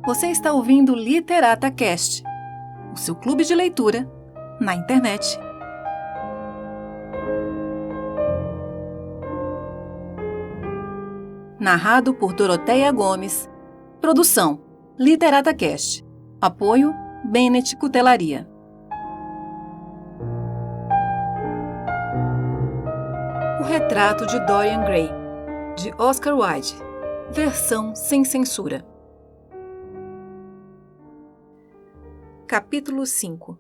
Você está ouvindo Literata Cast, o seu clube de leitura na internet. Narrado por Doroteia Gomes. Produção Literata Cast. Apoio Bennett Cutelaria. O Retrato de Dorian Gray, de Oscar Wilde. Versão sem censura. Capítulo 5.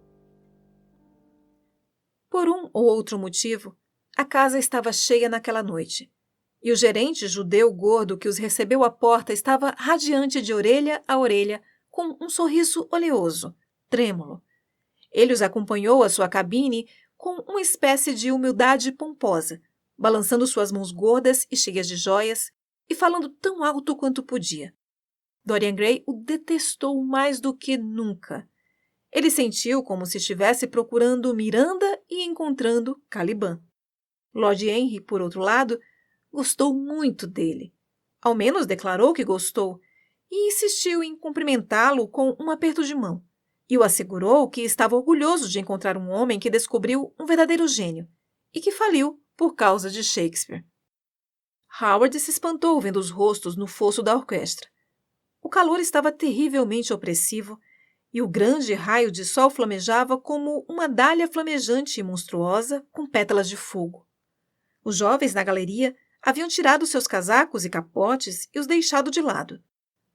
Por um ou outro motivo, a casa estava cheia naquela noite, e o gerente judeu gordo que os recebeu à porta estava radiante de orelha a orelha, com um sorriso oleoso, trêmulo. Ele os acompanhou à sua cabine com uma espécie de humildade pomposa, balançando suas mãos gordas e cheias de joias e falando tão alto quanto podia. Dorian Gray o detestou mais do que nunca. Ele sentiu como se estivesse procurando Miranda e encontrando Caliban. Lord Henry, por outro lado, gostou muito dele. Ao menos declarou que gostou e insistiu em cumprimentá-lo com um aperto de mão. E o assegurou que estava orgulhoso de encontrar um homem que descobriu um verdadeiro gênio e que faliu por causa de Shakespeare. Howard se espantou vendo os rostos no fosso da orquestra. O calor estava terrivelmente opressivo e o grande raio de sol flamejava como uma dália flamejante e monstruosa com pétalas de fogo. Os jovens na galeria haviam tirado seus casacos e capotes e os deixado de lado.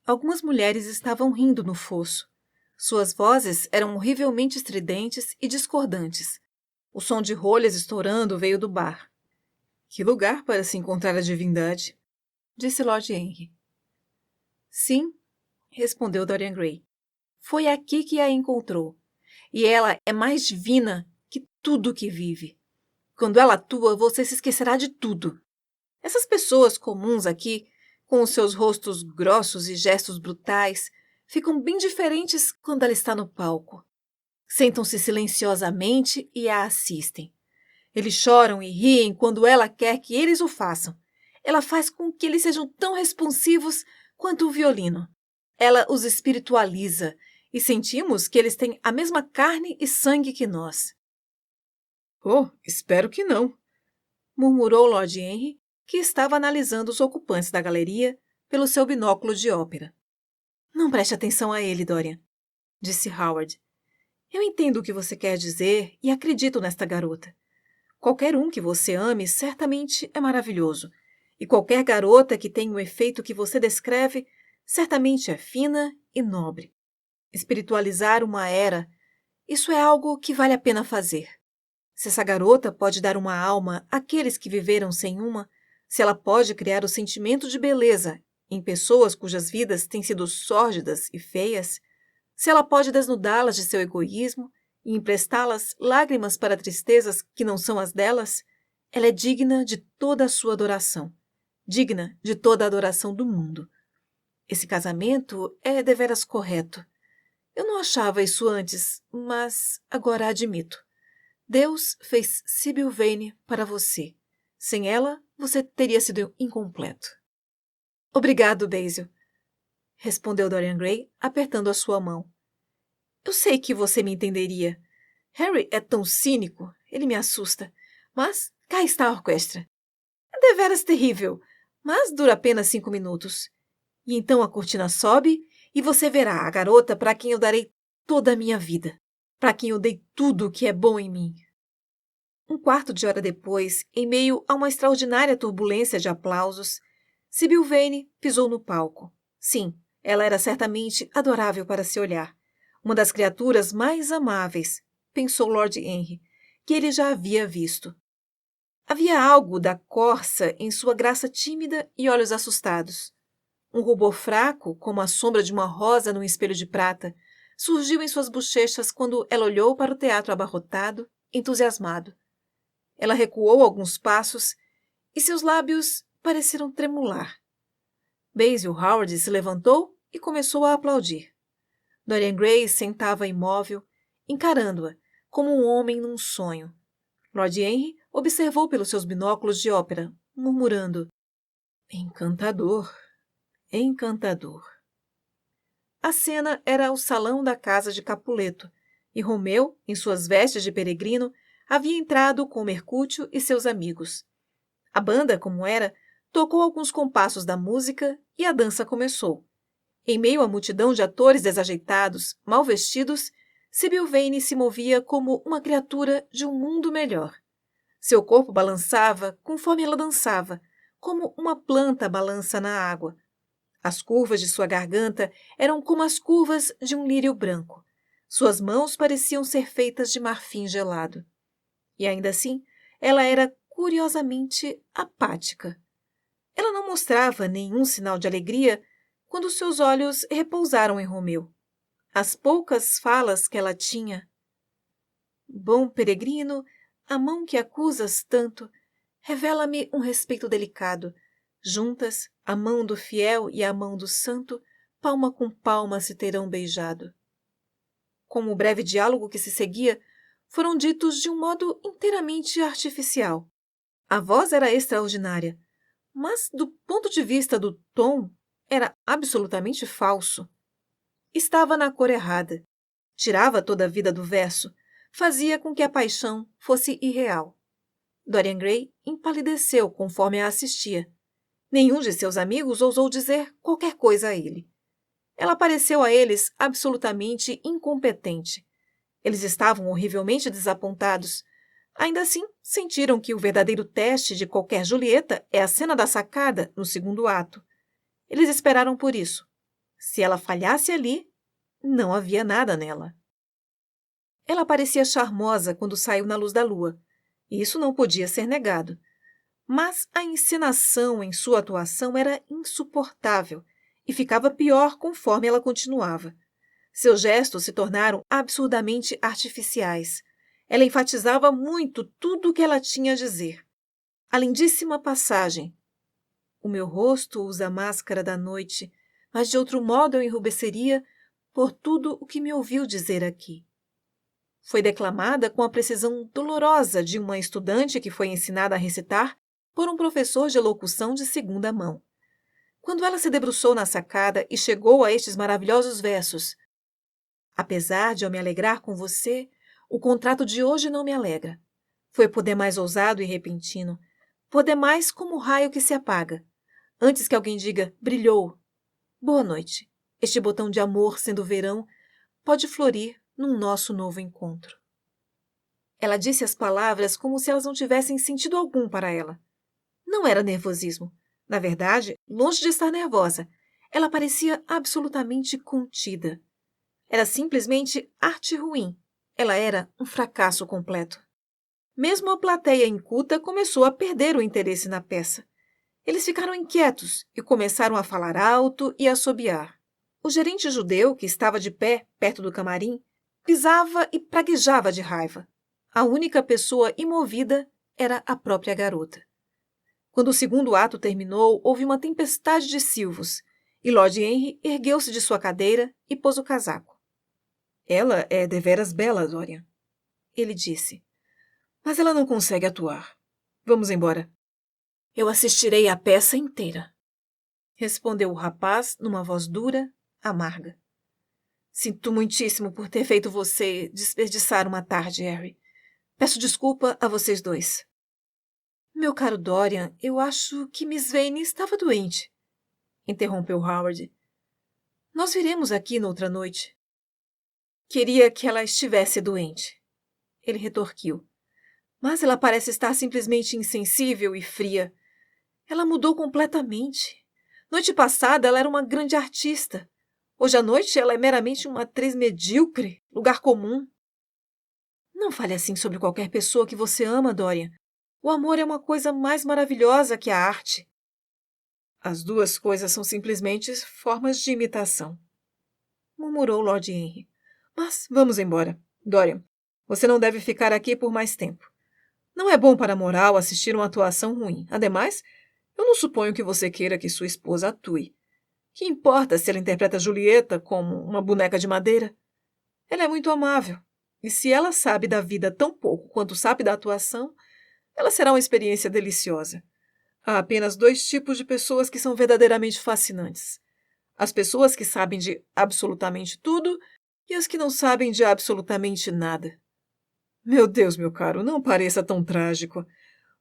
Algumas mulheres estavam rindo no fosso. Suas vozes eram horrivelmente estridentes e discordantes. O som de rolhas estourando veio do bar. Que lugar para se encontrar a divindade, disse Lord Henry. Sim, respondeu Dorian Gray. Foi aqui que a encontrou. E ela é mais divina que tudo que vive. Quando ela atua, você se esquecerá de tudo. Essas pessoas comuns aqui, com os seus rostos grossos e gestos brutais, ficam bem diferentes quando ela está no palco. Sentam-se silenciosamente e a assistem. Eles choram e riem quando ela quer que eles o façam. Ela faz com que eles sejam tão responsivos quanto o violino. Ela os espiritualiza e sentimos que eles têm a mesma carne e sangue que nós. Oh, espero que não, murmurou Lord Henry, que estava analisando os ocupantes da galeria pelo seu binóculo de ópera. Não preste atenção a ele, Dorian, disse Howard. Eu entendo o que você quer dizer e acredito nesta garota. Qualquer um que você ame certamente é maravilhoso, e qualquer garota que tenha o efeito que você descreve certamente é fina e nobre. Espiritualizar uma era, isso é algo que vale a pena fazer. Se essa garota pode dar uma alma àqueles que viveram sem uma, se ela pode criar o sentimento de beleza em pessoas cujas vidas têm sido sórdidas e feias, se ela pode desnudá-las de seu egoísmo e emprestá-las lágrimas para tristezas que não são as delas, ela é digna de toda a sua adoração, digna de toda a adoração do mundo. Esse casamento é deveras correto. Eu não achava isso antes, mas agora admito. Deus fez Sybil Vane para você. Sem ela, você teria sido incompleto. Obrigado, Basil, respondeu Dorian Gray, apertando a sua mão. Eu sei que você me entenderia. Harry é tão cínico, ele me assusta. Mas cá está a orquestra. É deveras terrível, mas dura apenas 5 minutos. E então a cortina sobe e você verá a garota para quem eu darei toda a minha vida, para quem eu dei tudo o que é bom em mim. Um quarto de hora depois, em meio a uma extraordinária turbulência de aplausos, Sybil Vane pisou no palco. Sim, ela era certamente adorável para se olhar. Uma das criaturas mais amáveis, pensou Lord Henry, que ele já havia visto. Havia algo da corça em sua graça tímida e olhos assustados. Um rubor fraco, como a sombra de uma rosa num espelho de prata, surgiu em suas bochechas quando ela olhou para o teatro abarrotado, entusiasmado. Ela recuou alguns passos e seus lábios pareceram tremular. Basil Howard se levantou e começou a aplaudir. Dorian Gray sentava imóvel, encarando-a, como um homem num sonho. Lord Henry observou pelos seus binóculos de ópera, murmurando: Encantador, encantador. a cena era o salão da casa de Capuleto, e Romeu, em suas vestes de peregrino, havia entrado com Mercúcio e seus amigos. A banda, como era, tocou alguns compassos da música e a dança começou. Em meio à multidão de atores desajeitados, mal vestidos, Sibyl Vane se movia como uma criatura de um mundo melhor. Seu corpo balançava conforme ela dançava, como uma planta balança na água. As curvas de sua garganta eram como as curvas de um lírio branco. Suas mãos pareciam ser feitas de marfim gelado. E ainda assim, ela era curiosamente apática. Ela não mostrava nenhum sinal de alegria quando seus olhos repousaram em Romeu. As poucas falas que ela tinha. Bom peregrino, a mão que acusas tanto revela-me um respeito delicado. Juntas, a mão do fiel e a mão do santo, palma com palma se terão beijado. Com o breve diálogo que se seguia, foram ditos de um modo inteiramente artificial. A voz era extraordinária, mas, do ponto de vista do tom, era absolutamente falso. Estava na cor errada. Tirava toda a vida do verso, fazia com que a paixão fosse irreal. Dorian Gray empalideceu conforme a assistia. Nenhum de seus amigos ousou dizer qualquer coisa a ele. Ela pareceu a eles absolutamente incompetente. Eles estavam horrivelmente desapontados. Ainda assim, sentiram que o verdadeiro teste de qualquer Julieta é a cena da sacada no segundo ato. Eles esperaram por isso. Se ela falhasse ali, não havia nada nela. Ela parecia charmosa quando saiu na luz da lua. Isso não podia ser negado. Mas a encenação em sua atuação era insuportável e ficava pior conforme ela continuava. Seus gestos se tornaram absurdamente artificiais. Ela enfatizava muito tudo o que ela tinha a dizer. A lindíssima passagem. O meu rosto usa a máscara da noite, mas de outro modo eu enrubesceria por tudo o que me ouviu dizer aqui. Foi declamada com a precisão dolorosa de uma estudante que foi ensinada a recitar por um professor de elocução de segunda mão. Quando ela se debruçou na sacada e chegou a estes maravilhosos versos: apesar de eu me alegrar com você, o contrato de hoje não me alegra. Foi por demais ousado e repentino, por demais como o raio que se apaga. Antes que alguém diga, brilhou. Boa noite. Este botão de amor, sendo verão, pode florir num nosso novo encontro. Ela disse as palavras como se elas não tivessem sentido algum para ela. Não era nervosismo. Na verdade, longe de estar nervosa, ela parecia absolutamente contida. Era simplesmente arte ruim. Ela era um fracasso completo. Mesmo a plateia inculta começou a perder o interesse na peça. Eles ficaram inquietos e começaram a falar alto e assobiar. O gerente judeu, que estava de pé perto do camarim, pisava e praguejava de raiva. A única pessoa imovida era a própria garota. Quando o segundo ato terminou, houve uma tempestade de silvos, e Lord Henry ergueu-se de sua cadeira e pôs o casaco. Ela é deveras bela, Dorian, ele disse. Mas ela não consegue atuar. Vamos embora. Eu assistirei à peça inteira, respondeu o rapaz numa voz dura, amarga. Sinto muitíssimo por ter feito você desperdiçar uma tarde, Harry. Peço desculpa a vocês dois. Meu caro Dorian, eu acho que Miss Vane estava doente, interrompeu Howard. Nós viremos aqui noutra noite. Queria que ela estivesse doente, ele retorquiu. Mas ela parece estar simplesmente insensível e fria. Ela mudou completamente. Noite passada ela era uma grande artista. Hoje à noite ela é meramente uma atriz medíocre, lugar comum. Não fale assim sobre qualquer pessoa que você ama, Dorian. O amor é uma coisa mais maravilhosa que a arte. As duas coisas são simplesmente formas de imitação, murmurou Lord Henry. Mas vamos embora. Dorian, você não deve ficar aqui por mais tempo. Não é bom para a moral assistir uma atuação ruim. Ademais, eu não suponho que você queira que sua esposa atue. Que importa se ela interpreta Julieta como uma boneca de madeira? Ela é muito amável. E se ela sabe da vida tão pouco quanto sabe da atuação, ela será uma experiência deliciosa. Há apenas 2 tipos de pessoas que são verdadeiramente fascinantes. As pessoas que sabem de absolutamente tudo e as que não sabem de absolutamente nada. Meu Deus, meu caro, não pareça tão trágico.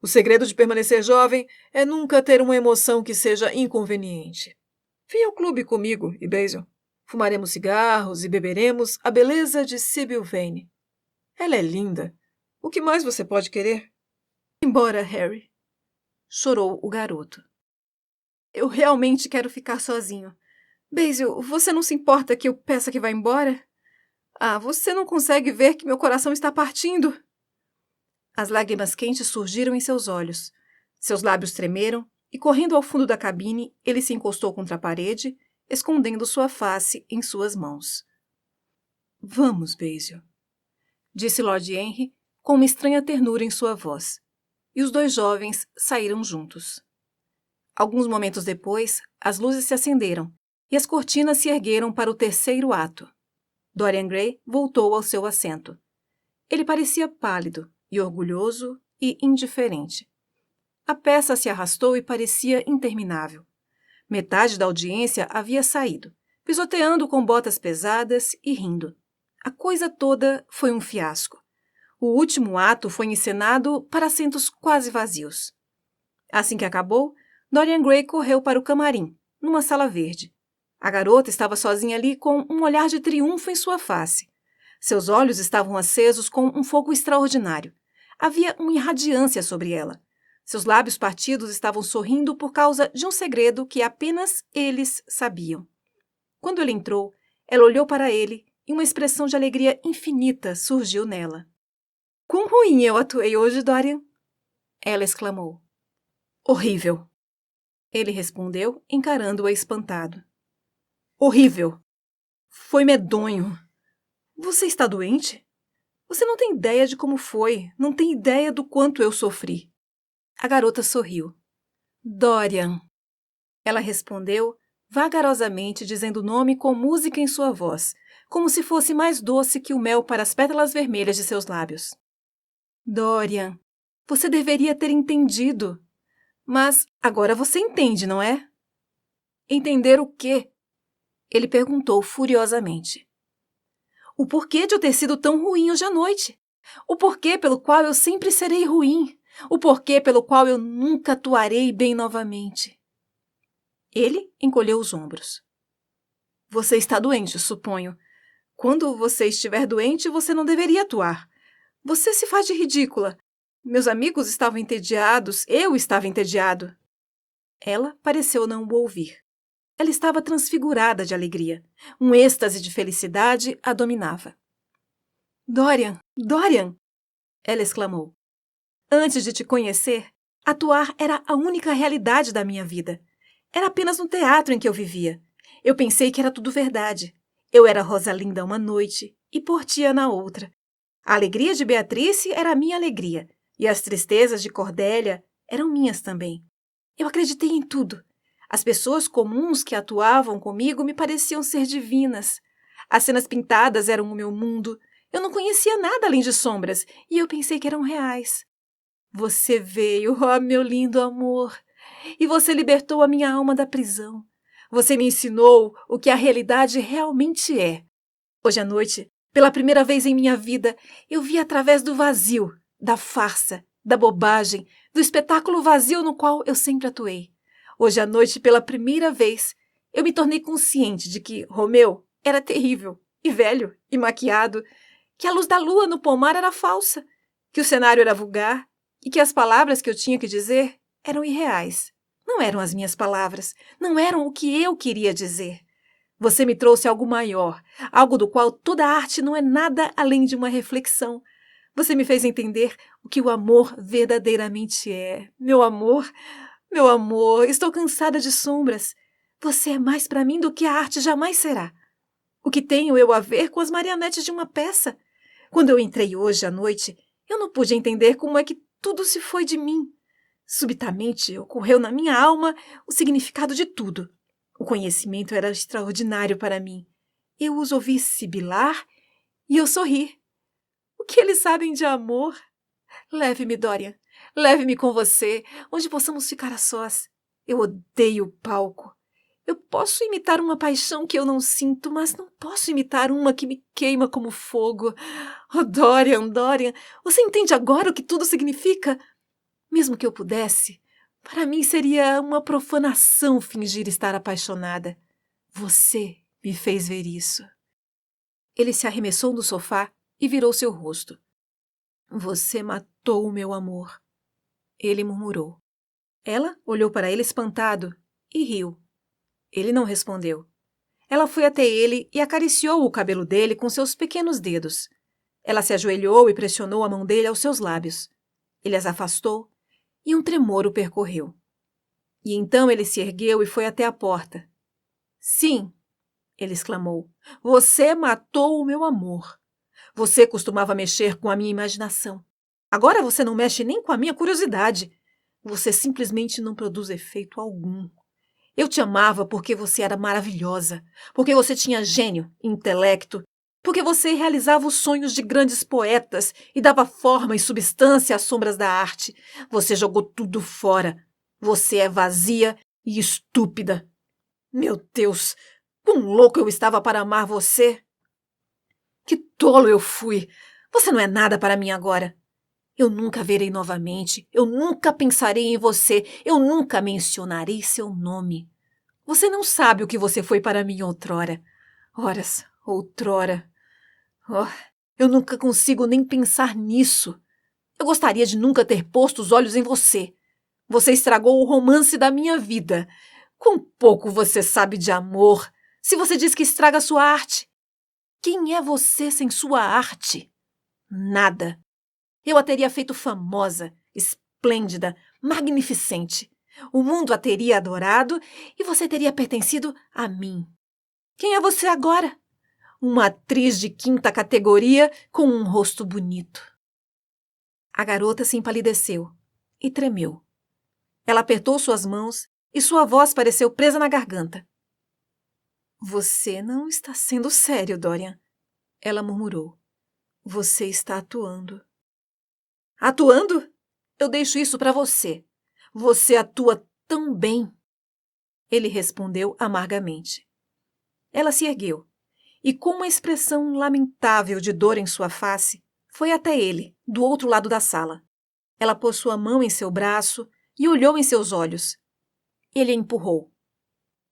O segredo de permanecer jovem é nunca ter uma emoção que seja inconveniente. Venha ao clube comigo e Basil. Fumaremos cigarros e beberemos a beleza de Sybil Vane. Ela é linda. O que mais você pode querer? Embora, Harry, chorou o garoto. Eu realmente quero ficar sozinho. Basil, você não se importa que eu peça que vá embora? Ah, você não consegue ver que meu coração está partindo? As lágrimas quentes surgiram em seus olhos. Seus lábios tremeram e, correndo ao fundo da cabine, ele se encostou contra a parede, escondendo sua face em suas mãos. Vamos, Basil, disse Lord Henry, com uma estranha ternura em sua voz, e os dois jovens saíram juntos. Alguns momentos depois, as luzes se acenderam e as cortinas se ergueram para o terceiro ato. Dorian Gray voltou ao seu assento. Ele parecia pálido e orgulhoso e indiferente. A peça se arrastou e parecia interminável. Metade da audiência havia saído, pisoteando com botas pesadas e rindo. A coisa toda foi um fiasco. O último ato foi encenado para assentos quase vazios. Assim que acabou, Dorian Gray correu para o camarim, numa sala verde. A garota estava sozinha ali com um olhar de triunfo em sua face. Seus olhos estavam acesos com um fogo extraordinário. Havia uma irradiância sobre ela. Seus lábios partidos estavam sorrindo por causa de um segredo que apenas eles sabiam. Quando ele entrou, ela olhou para ele e uma expressão de alegria infinita surgiu nela. — Quão ruim eu atuei hoje, Dorian! Ela exclamou. — Horrível! Ele respondeu, encarando-a espantado. — Horrível! Foi medonho! Você está doente? Você não tem ideia de como foi, não tem ideia do quanto eu sofri. A garota sorriu. Dorian. Ela respondeu, vagarosamente dizendo o nome com música em sua voz, como se fosse mais doce que o mel para as pétalas vermelhas de seus lábios. Dorian, você deveria ter entendido. Mas agora você entende, não é? Entender o quê? Ele perguntou furiosamente. O porquê de eu ter sido tão ruim hoje à noite. O porquê pelo qual eu sempre serei ruim. O porquê pelo qual eu nunca atuarei bem novamente. Ele encolheu os ombros. Você está doente, suponho. Quando você estiver doente, você não deveria atuar. Você se faz de ridícula. Meus amigos estavam entediados, eu estava entediado. Ela pareceu não o ouvir. Ela estava transfigurada de alegria. Um êxtase de felicidade a dominava. Dorian, Dorian! Ela exclamou. Antes de te conhecer, atuar era a única realidade da minha vida. Era apenas no teatro em que eu vivia. Eu pensei que era tudo verdade. Eu era Rosalinda uma noite e Portia na outra. A alegria de Beatrice era a minha alegria, e as tristezas de Cordélia eram minhas também. Eu acreditei em tudo. As pessoas comuns que atuavam comigo me pareciam ser divinas. As cenas pintadas eram o meu mundo. Eu não conhecia nada além de sombras, e eu pensei que eram reais. Você veio, oh meu lindo amor, e você libertou a minha alma da prisão. Você me ensinou o que a realidade realmente é. Hoje à noite, pela primeira vez em minha vida, eu vi através do vazio, da farsa, da bobagem, do espetáculo vazio no qual eu sempre atuei. Hoje à noite, pela primeira vez, eu me tornei consciente de que Romeu era terrível, e velho, e maquiado, que a luz da lua no pomar era falsa, que o cenário era vulgar, e que as palavras que eu tinha que dizer eram irreais. Não eram as minhas palavras, não eram o que eu queria dizer. Você me trouxe algo maior, algo do qual toda arte não é nada além de uma reflexão. Você me fez entender o que o amor verdadeiramente é. Meu amor, estou cansada de sombras. Você é mais para mim do que a arte jamais será. O que tenho eu a ver com as marionetes de uma peça? Quando eu entrei hoje à noite, eu não pude entender como é que tudo se foi de mim. Subitamente ocorreu na minha alma o significado de tudo. O conhecimento era extraordinário para mim. Eu os ouvi sibilar e eu sorri. O que eles sabem de amor? Leve-me, Dorian. Leve-me com você, onde possamos ficar a sós. Eu odeio o palco. Eu posso imitar uma paixão que eu não sinto, mas não posso imitar uma que me queima como fogo. Oh, Dorian, Dorian, você entende agora o que tudo significa? Mesmo que eu pudesse, para mim seria uma profanação fingir estar apaixonada. Você me fez ver isso. Ele se arremessou no sofá e virou seu rosto. Você matou o meu amor. Ele murmurou. Ela olhou para ele espantado e riu. Ele não respondeu. Ela foi até ele e acariciou o cabelo dele com seus pequenos dedos. Ela se ajoelhou e pressionou a mão dele aos seus lábios. Ele as afastou e um tremor o percorreu. E então ele se ergueu e foi até a porta. Sim, ele exclamou, você matou o meu amor. Você costumava mexer com a minha imaginação. Agora você não mexe nem com a minha curiosidade. Você simplesmente não produz efeito algum. Eu te amava porque você era maravilhosa, porque você tinha gênio, intelecto, porque você realizava os sonhos de grandes poetas e dava forma e substância às sombras da arte. Você jogou tudo fora. Você é vazia e estúpida. Meu Deus, quão louco eu estava para amar você! Que tolo eu fui! Você não é nada para mim agora. Eu nunca verei novamente, eu nunca pensarei em você, eu nunca mencionarei seu nome. Você não sabe o que você foi para mim outrora. Horas, outrora. Oh, eu nunca consigo nem pensar nisso. Eu gostaria de nunca ter posto os olhos em você. Você estragou o romance da minha vida. Quão pouco você sabe de amor, se você diz que estraga sua arte. Quem é você sem sua arte? Nada. Eu a teria feito famosa, esplêndida, magnificente. O mundo a teria adorado e você teria pertencido a mim. Quem é você agora? Uma atriz de quinta categoria com um rosto bonito. A garota se empalideceu e tremeu. Ela apertou suas mãos e sua voz pareceu presa na garganta. Você não está sendo sério, Dorian. Ela murmurou. Você está atuando. Atuando? Eu deixo isso para você. Você atua tão bem. Ele respondeu amargamente. Ela se ergueu e, com uma expressão lamentável de dor em sua face, foi até ele, do outro lado da sala. Ela pôs sua mão em seu braço e olhou em seus olhos. Ele a empurrou.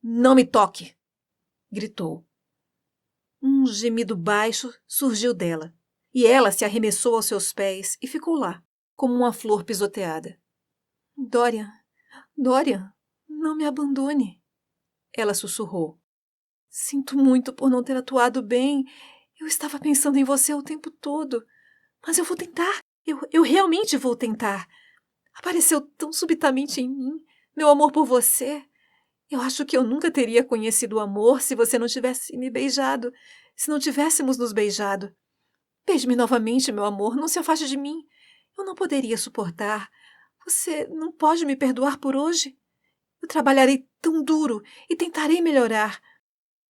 Não me toque! Gritou. Um gemido baixo surgiu dela, e ela se arremessou aos seus pés e ficou lá, como uma flor pisoteada. Dorian, Dorian, não me abandone. Ela sussurrou. Sinto muito por não ter atuado bem. Eu estava pensando em você o tempo todo. Mas eu vou tentar. Eu realmente vou tentar. Apareceu tão subitamente em mim, meu amor por você. Eu acho que eu nunca teria conhecido o amor se você não tivesse me beijado, se não tivéssemos nos beijado. Beije-me novamente, meu amor, não se afaste de mim. Eu não poderia suportar. Você não pode me perdoar por hoje? Eu trabalharei tão duro e tentarei melhorar.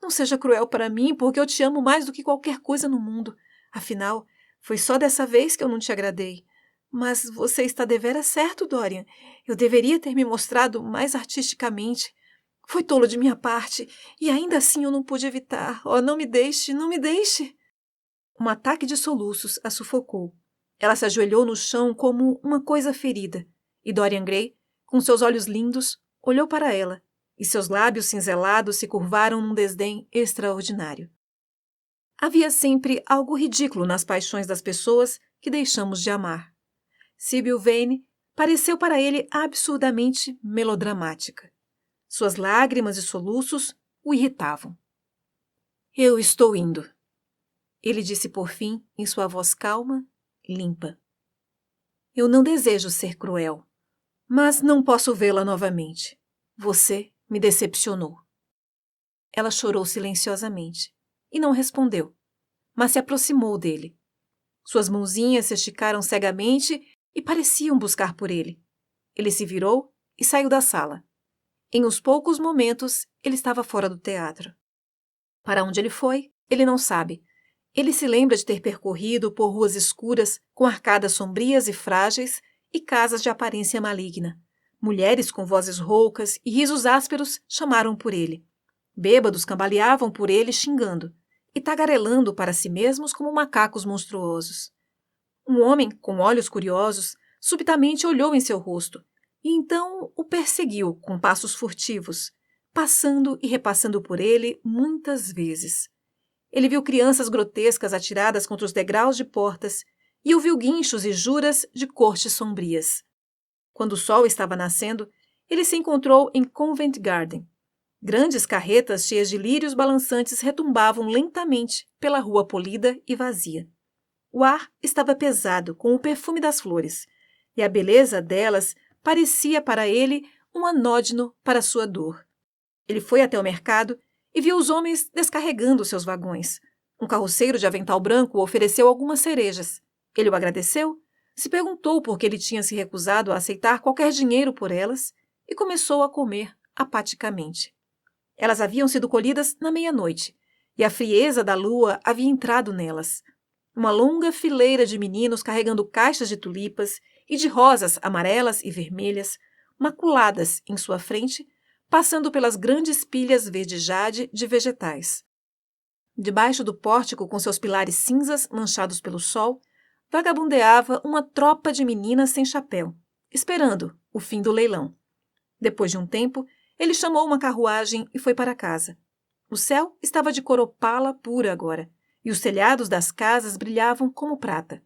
Não seja cruel para mim, porque eu te amo mais do que qualquer coisa no mundo. Afinal, foi só dessa vez que eu não te agradei. Mas você está deveras certo, Dorian. Eu deveria ter me mostrado mais artisticamente. Foi tolo de minha parte, e ainda assim eu não pude evitar. Oh, não me deixe, não me deixe! Um ataque de soluços a sufocou. Ela se ajoelhou no chão como uma coisa ferida, e Dorian Gray, com seus olhos lindos, olhou para ela, e seus lábios cinzelados se curvaram num desdém extraordinário. Havia sempre algo ridículo nas paixões das pessoas que deixamos de amar. Sybil Vane pareceu para ele absurdamente melodramática. Suas lágrimas e soluços o irritavam. Eu estou indo, ele disse por fim em sua voz calma, limpa. Eu não desejo ser cruel, mas não posso vê-la novamente. Você me decepcionou. Ela chorou silenciosamente e não respondeu, mas se aproximou dele. Suas mãozinhas se esticaram cegamente e pareciam buscar por ele. Ele se virou e saiu da sala. Em uns poucos momentos, ele estava fora do teatro. Para onde ele foi, ele não sabe. Ele se lembra de ter percorrido por ruas escuras com arcadas sombrias e frágeis e casas de aparência maligna. Mulheres com vozes roucas e risos ásperos chamaram por ele. Bêbados cambaleavam por ele xingando e tagarelando para si mesmos como macacos monstruosos. Um homem, com olhos curiosos, subitamente olhou em seu rosto e então o perseguiu com passos furtivos, passando e repassando por ele muitas vezes. Ele viu crianças grotescas atiradas contra os degraus de portas e ouviu guinchos e juras de cortes sombrias. Quando o sol estava nascendo, ele se encontrou em Covent Garden. Grandes carretas cheias de lírios balançantes retumbavam lentamente pela rua polida e vazia. O ar estava pesado com o perfume das flores, e a beleza delas parecia para ele um anódino para sua dor. Ele foi até o mercado e viu os homens descarregando seus vagões. Um carroceiro de avental branco ofereceu algumas cerejas. Ele o agradeceu, se perguntou por que ele tinha se recusado a aceitar qualquer dinheiro por elas e começou a comer apaticamente. Elas haviam sido colhidas na meia-noite e a frieza da lua havia entrado nelas. Uma longa fileira de meninos carregando caixas de tulipas e de rosas amarelas e vermelhas, maculadas em sua frente, passando pelas grandes pilhas verde-jade de vegetais. Debaixo do pórtico, com seus pilares cinzas manchados pelo sol, vagabundeava uma tropa de meninas sem chapéu, esperando o fim do leilão. Depois de um tempo, ele chamou uma carruagem e foi para casa. O céu estava de cor opala pura agora, e os telhados das casas brilhavam como prata.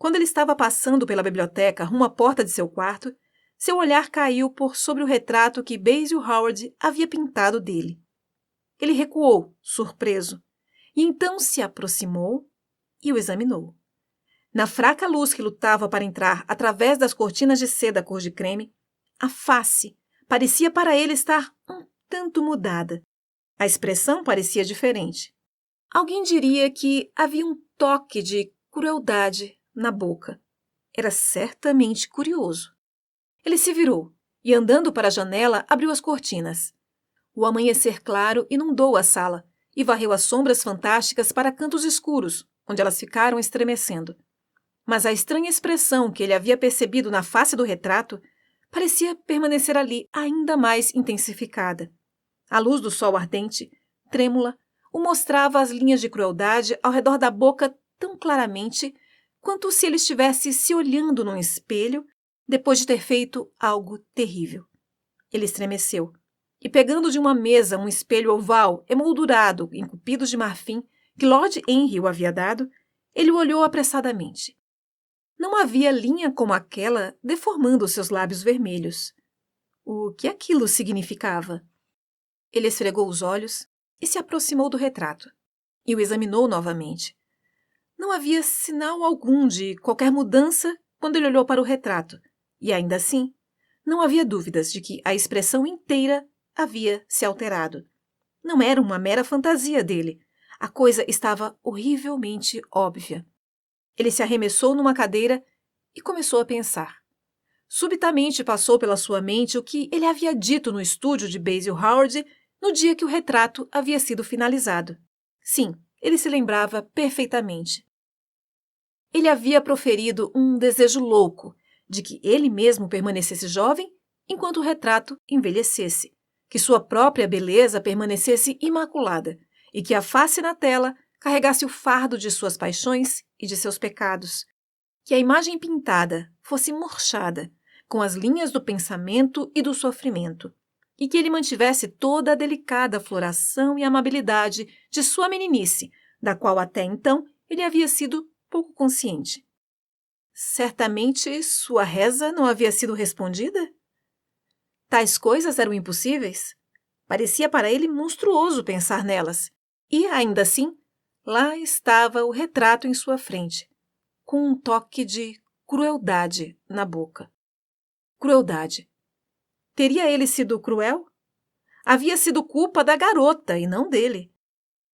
Quando ele estava passando pela biblioteca rumo à porta de seu quarto, seu olhar caiu por sobre o retrato que Basil Howard havia pintado dele. Ele recuou, surpreso, e então se aproximou e o examinou. Na fraca luz que lutava para entrar através das cortinas de seda cor de creme, a face parecia para ele estar um tanto mudada. A expressão parecia diferente. Alguém diria que havia um toque de crueldade na boca. Era certamente curioso. Ele se virou e, andando para a janela, abriu as cortinas. O amanhecer claro inundou a sala e varreu as sombras fantásticas para cantos escuros, onde elas ficaram estremecendo. Mas a estranha expressão que ele havia percebido na face do retrato parecia permanecer ali ainda mais intensificada. A luz do sol ardente, trêmula, o mostrava as linhas de crueldade ao redor da boca tão claramente quanto se ele estivesse se olhando num espelho depois de ter feito algo terrível. Ele estremeceu e, pegando de uma mesa um espelho oval emoldurado em cupidos de marfim que Lord Henry o havia dado, ele o olhou apressadamente. Não havia linha como aquela deformando seus lábios vermelhos. O que aquilo significava? Ele esfregou os olhos e se aproximou do retrato e o examinou novamente. Não havia sinal algum de qualquer mudança quando ele olhou para o retrato, e ainda assim, não havia dúvidas de que a expressão inteira havia se alterado. Não era uma mera fantasia dele. A coisa estava horrivelmente óbvia. Ele se arremessou numa cadeira e começou a pensar. Subitamente passou pela sua mente o que ele havia dito no estúdio de Basil Howard no dia que o retrato havia sido finalizado. Sim, ele se lembrava perfeitamente. Ele havia proferido um desejo louco de que ele mesmo permanecesse jovem enquanto o retrato envelhecesse, que sua própria beleza permanecesse imaculada e que a face na tela carregasse o fardo de suas paixões e de seus pecados, que a imagem pintada fosse murchada com as linhas do pensamento e do sofrimento, e que ele mantivesse toda a delicada floração e amabilidade de sua meninice, da qual até então ele havia sido pouco consciente. Certamente sua reza não havia sido respondida? Tais coisas eram impossíveis? Parecia para ele monstruoso pensar nelas. E, ainda assim, lá estava o retrato em sua frente, com um toque de crueldade na boca. Crueldade. Teria ele sido cruel? Havia sido culpa da garota e não dele.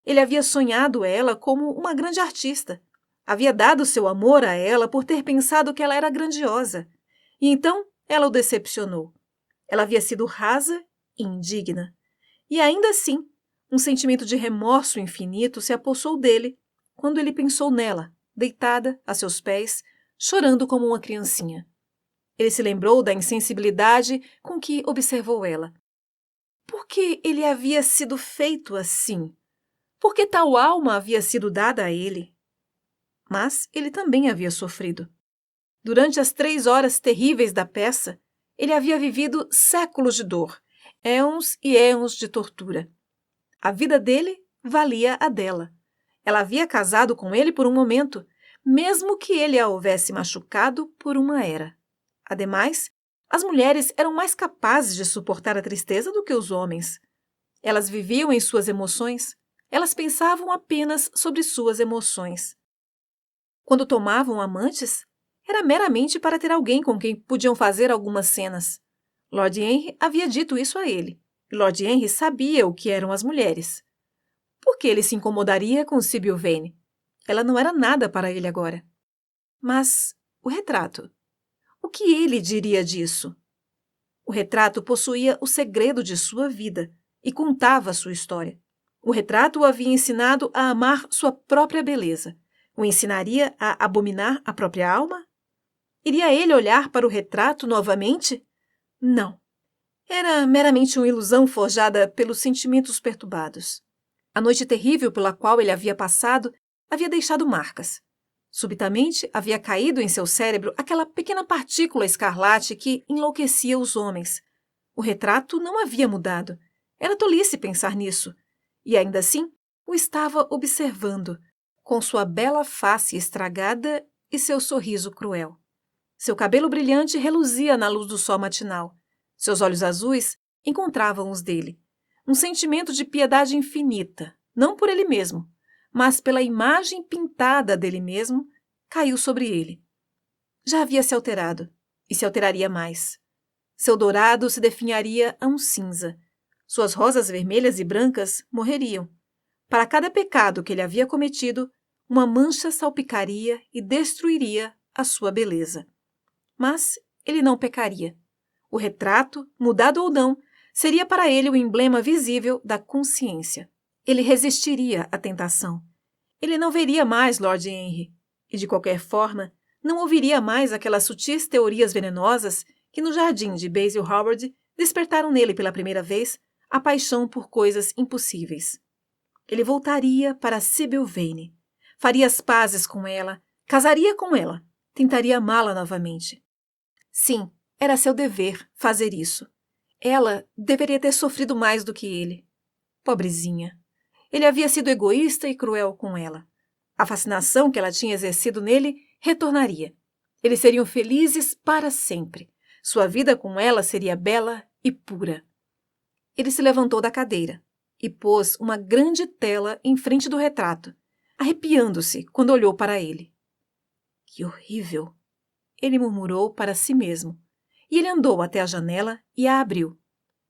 Ele havia sonhado ela como uma grande artista. Havia dado seu amor a ela por ter pensado que ela era grandiosa. E então ela o decepcionou. Ela havia sido rasa e indigna. E ainda assim, um sentimento de remorso infinito se apossou dele quando ele pensou nela, deitada a seus pés, chorando como uma criancinha. Ele se lembrou da insensibilidade com que observou ela. Por que ele havia sido feito assim? Por que tal alma havia sido dada a ele? Mas ele também havia sofrido. Durante as 3 horas terríveis da peça, ele havia vivido séculos de dor, éons e éons de tortura. A vida dele valia a dela. Ela havia casado com ele por um momento, mesmo que ele a houvesse machucado por uma era. Ademais, as mulheres eram mais capazes de suportar a tristeza do que os homens. Elas viviam em suas emoções, elas pensavam apenas sobre suas emoções. Quando tomavam amantes, era meramente para ter alguém com quem podiam fazer algumas cenas. Lord Henry havia dito isso a ele, e Lord Henry sabia o que eram as mulheres. Por que ele se incomodaria com Sybil Vane? Ela não era nada para ele agora. Mas o retrato? O que ele diria disso? O retrato possuía o segredo de sua vida e contava sua história. O retrato o havia ensinado a amar sua própria beleza. O ensinaria a abominar a própria alma? Iria ele olhar para o retrato novamente? Não. Era meramente uma ilusão forjada pelos sentimentos perturbados. A noite terrível pela qual ele havia passado havia deixado marcas. Subitamente havia caído em seu cérebro aquela pequena partícula escarlate que enlouquecia os homens. O retrato não havia mudado. Era tolice pensar nisso. E ainda assim, o estava observando, com sua bela face estragada e seu sorriso cruel. Seu cabelo brilhante reluzia na luz do sol matinal. Seus olhos azuis encontravam os dele. Um sentimento de piedade infinita, não por ele mesmo, mas pela imagem pintada dele mesmo, caiu sobre ele. Já havia se alterado, e se alteraria mais. Seu dourado se definharia a um cinza. Suas rosas vermelhas e brancas morreriam. Para cada pecado que ele havia cometido, uma mancha salpicaria e destruiria a sua beleza. Mas ele não pecaria. O retrato, mudado ou não, seria para ele o emblema visível da consciência. Ele resistiria à tentação. Ele não veria mais Lord Henry. E, de qualquer forma, não ouviria mais aquelas sutis teorias venenosas que no jardim de Basil Hallward despertaram nele pela primeira vez a paixão por coisas impossíveis. Ele voltaria para Sybil Vane. Faria as pazes com ela, casaria com ela, tentaria amá-la novamente. Sim, era seu dever fazer isso. Ela deveria ter sofrido mais do que ele. Pobrezinha. Ele havia sido egoísta e cruel com ela. A fascinação que ela tinha exercido nele retornaria. Eles seriam felizes para sempre. Sua vida com ela seria bela e pura. Ele se levantou da cadeira e pôs uma grande tela em frente do retrato, arrepiando-se quando olhou para ele. Que horrível! Ele murmurou para si mesmo. E ele andou até a janela e a abriu.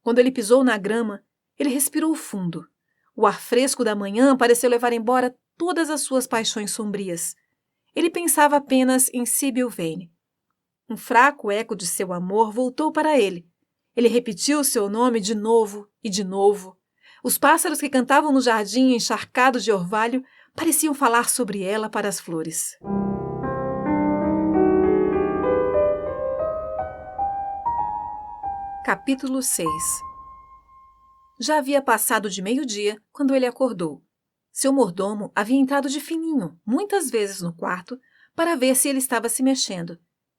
Quando ele pisou na grama, ele respirou fundo. O ar fresco da manhã pareceu levar embora todas as suas paixões sombrias. Ele pensava apenas em Sybil Vane. Um fraco eco de seu amor voltou para ele. Ele repetiu seu nome de novo e de novo. Os pássaros que cantavam no jardim encharcado de orvalho pareciam falar sobre ela para as flores. Capítulo 6. Já havia passado de meio-dia quando ele acordou. Seu mordomo havia entrado de fininho, muitas vezes no quarto, para ver se ele estava se mexendo,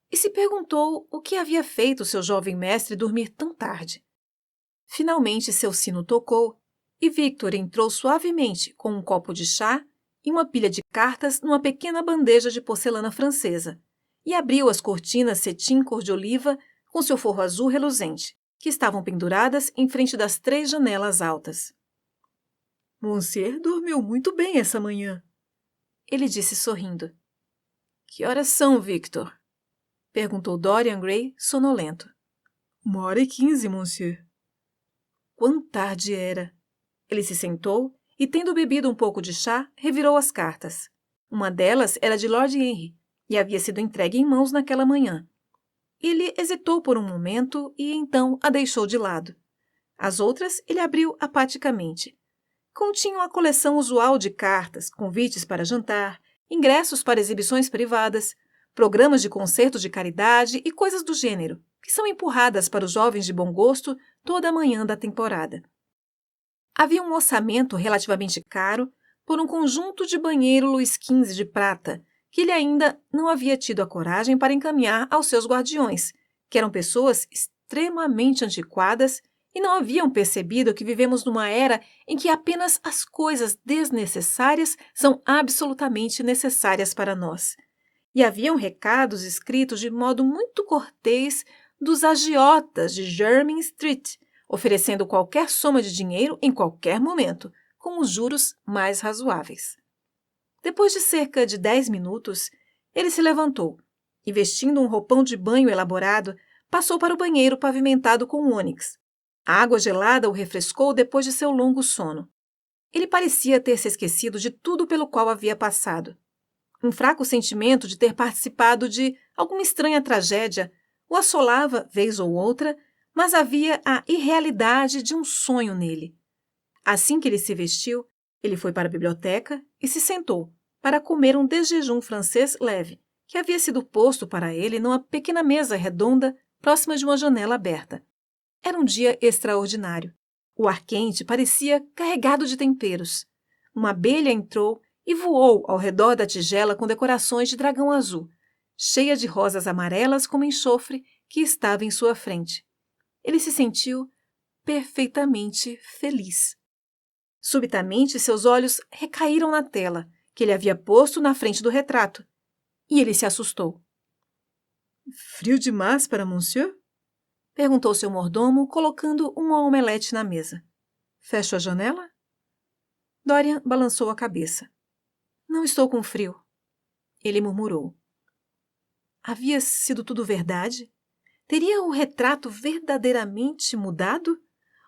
e se perguntou o que havia feito seu jovem mestre dormir tão tarde. Finalmente seu sino tocou, e Victor entrou suavemente com um copo de chá e uma pilha de cartas numa pequena bandeja de porcelana francesa, e abriu as cortinas cetim cor de oliva com seu forro azul reluzente, que estavam penduradas em frente das 3 janelas altas. — Monsieur dormiu muito bem essa manhã, ele disse sorrindo. — Que horas são, Victor? Perguntou Dorian Gray, sonolento. — 1h15, monsieur. Quão tarde era! Ele se sentou e, tendo bebido um pouco de chá, revirou as cartas. Uma delas era de Lord Henry e havia sido entregue em mãos naquela manhã. Ele hesitou por um momento e então a deixou de lado. As outras ele abriu apaticamente. Continham a coleção usual de cartas, convites para jantar, ingressos para exibições privadas, programas de concertos de caridade e coisas do gênero. que são empurradas para os jovens de bom gosto toda a manhã da temporada. Havia um orçamento relativamente caro por um conjunto de banheiro Luís XV de prata, que ele ainda não havia tido a coragem para encaminhar aos seus guardiões, que eram pessoas extremamente antiquadas e não haviam percebido que vivemos numa era em que apenas as coisas desnecessárias são absolutamente necessárias para nós. E haviam recados escritos de modo muito cortês dos agiotas de Jermyn Street, oferecendo qualquer soma de dinheiro em qualquer momento, com os juros mais razoáveis. Depois de cerca de 10 minutos, ele se levantou e, vestindo um roupão de banho elaborado, passou para o banheiro pavimentado com ônix. A água gelada o refrescou depois de seu longo sono. Ele parecia ter se esquecido de tudo pelo qual havia passado. Um fraco sentimento de ter participado de alguma estranha tragédia o assolava vez ou outra, mas havia a irrealidade de um sonho nele. Assim que ele se vestiu, ele foi para a biblioteca e se sentou para comer um desjejum francês leve, que havia sido posto para ele numa pequena mesa redonda próxima de uma janela aberta. Era um dia extraordinário. O ar quente parecia carregado de temperos. Uma abelha entrou e voou ao redor da tigela com decorações de dragão azul, cheia de rosas amarelas como enxofre que estava em sua frente. Ele se sentiu perfeitamente feliz. Subitamente, seus olhos recaíram na tela, que ele havia posto na frente do retrato, e ele se assustou. — Frio demais para monsieur? — perguntou seu mordomo, colocando um omelete na mesa. — Fecho a janela? Dorian balançou a cabeça. — Não estou com frio. Ele murmurou. Havia sido tudo verdade? Teria o retrato verdadeiramente mudado?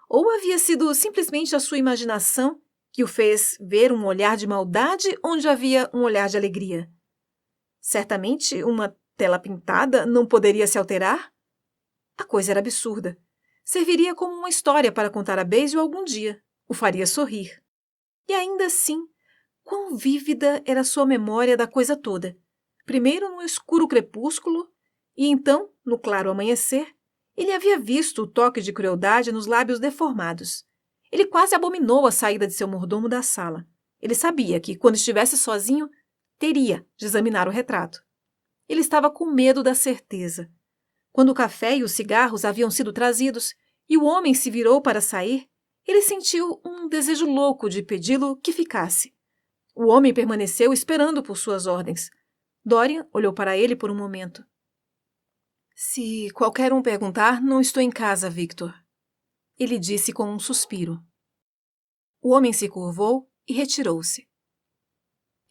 Ou havia sido simplesmente a sua imaginação que o fez ver um olhar de maldade onde havia um olhar de alegria? Certamente uma tela pintada não poderia se alterar? A coisa era absurda. Serviria como uma história para contar a Basil algum dia. O faria sorrir. E ainda assim, quão vívida era sua memória da coisa toda. Primeiro no escuro crepúsculo, e então, no claro amanhecer, ele havia visto o toque de crueldade nos lábios deformados. Ele quase abominou a saída de seu mordomo da sala. Ele sabia que, quando estivesse sozinho, teria de examinar o retrato. Ele estava com medo da certeza. Quando o café e os cigarros haviam sido trazidos e o homem se virou para sair, ele sentiu um desejo louco de pedi-lo que ficasse. O homem permaneceu esperando por suas ordens. Dorian olhou para ele por um momento. — Se qualquer um perguntar, não estou em casa, Victor. Ele disse com um suspiro. O homem se curvou e retirou-se.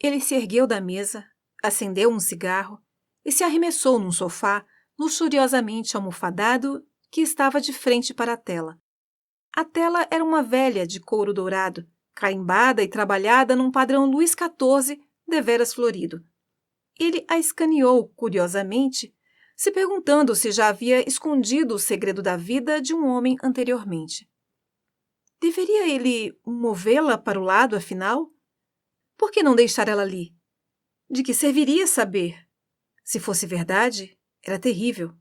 Ele se ergueu da mesa, acendeu um cigarro e se arremessou num sofá luxuriosamente almofadado que estava de frente para a tela. A tela era uma velha de couro dourado, carimbada e trabalhada num padrão Luís XIV deveras florido. Ele a escaneou curiosamente, se perguntando se já havia escondido o segredo da vida de um homem anteriormente. Deveria ele movê-la para o lado, afinal? Por que não deixar ela ali? De que serviria saber? Se fosse verdade, era terrível.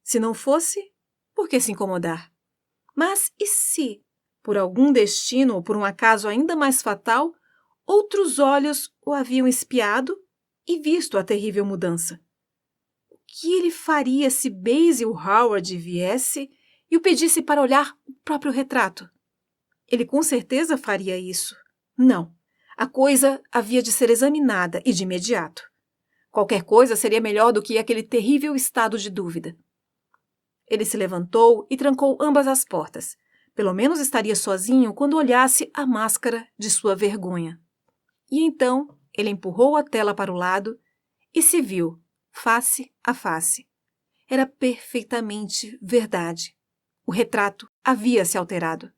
Se não fosse, por que se incomodar? Mas e se, por algum destino ou por um acaso ainda mais fatal, outros olhos o haviam espiado e visto a terrível mudança? O que ele faria se Basil Howard viesse e o pedisse para olhar o próprio retrato? Ele com certeza faria isso. Não, a coisa havia de ser examinada e de imediato. Qualquer coisa seria melhor do que aquele terrível estado de dúvida. Ele se levantou e trancou ambas as portas. Pelo menos estaria sozinho quando olhasse a máscara de sua vergonha. E então ele empurrou a tela para o lado e se viu, face a face. Era perfeitamente verdade. O retrato havia se alterado.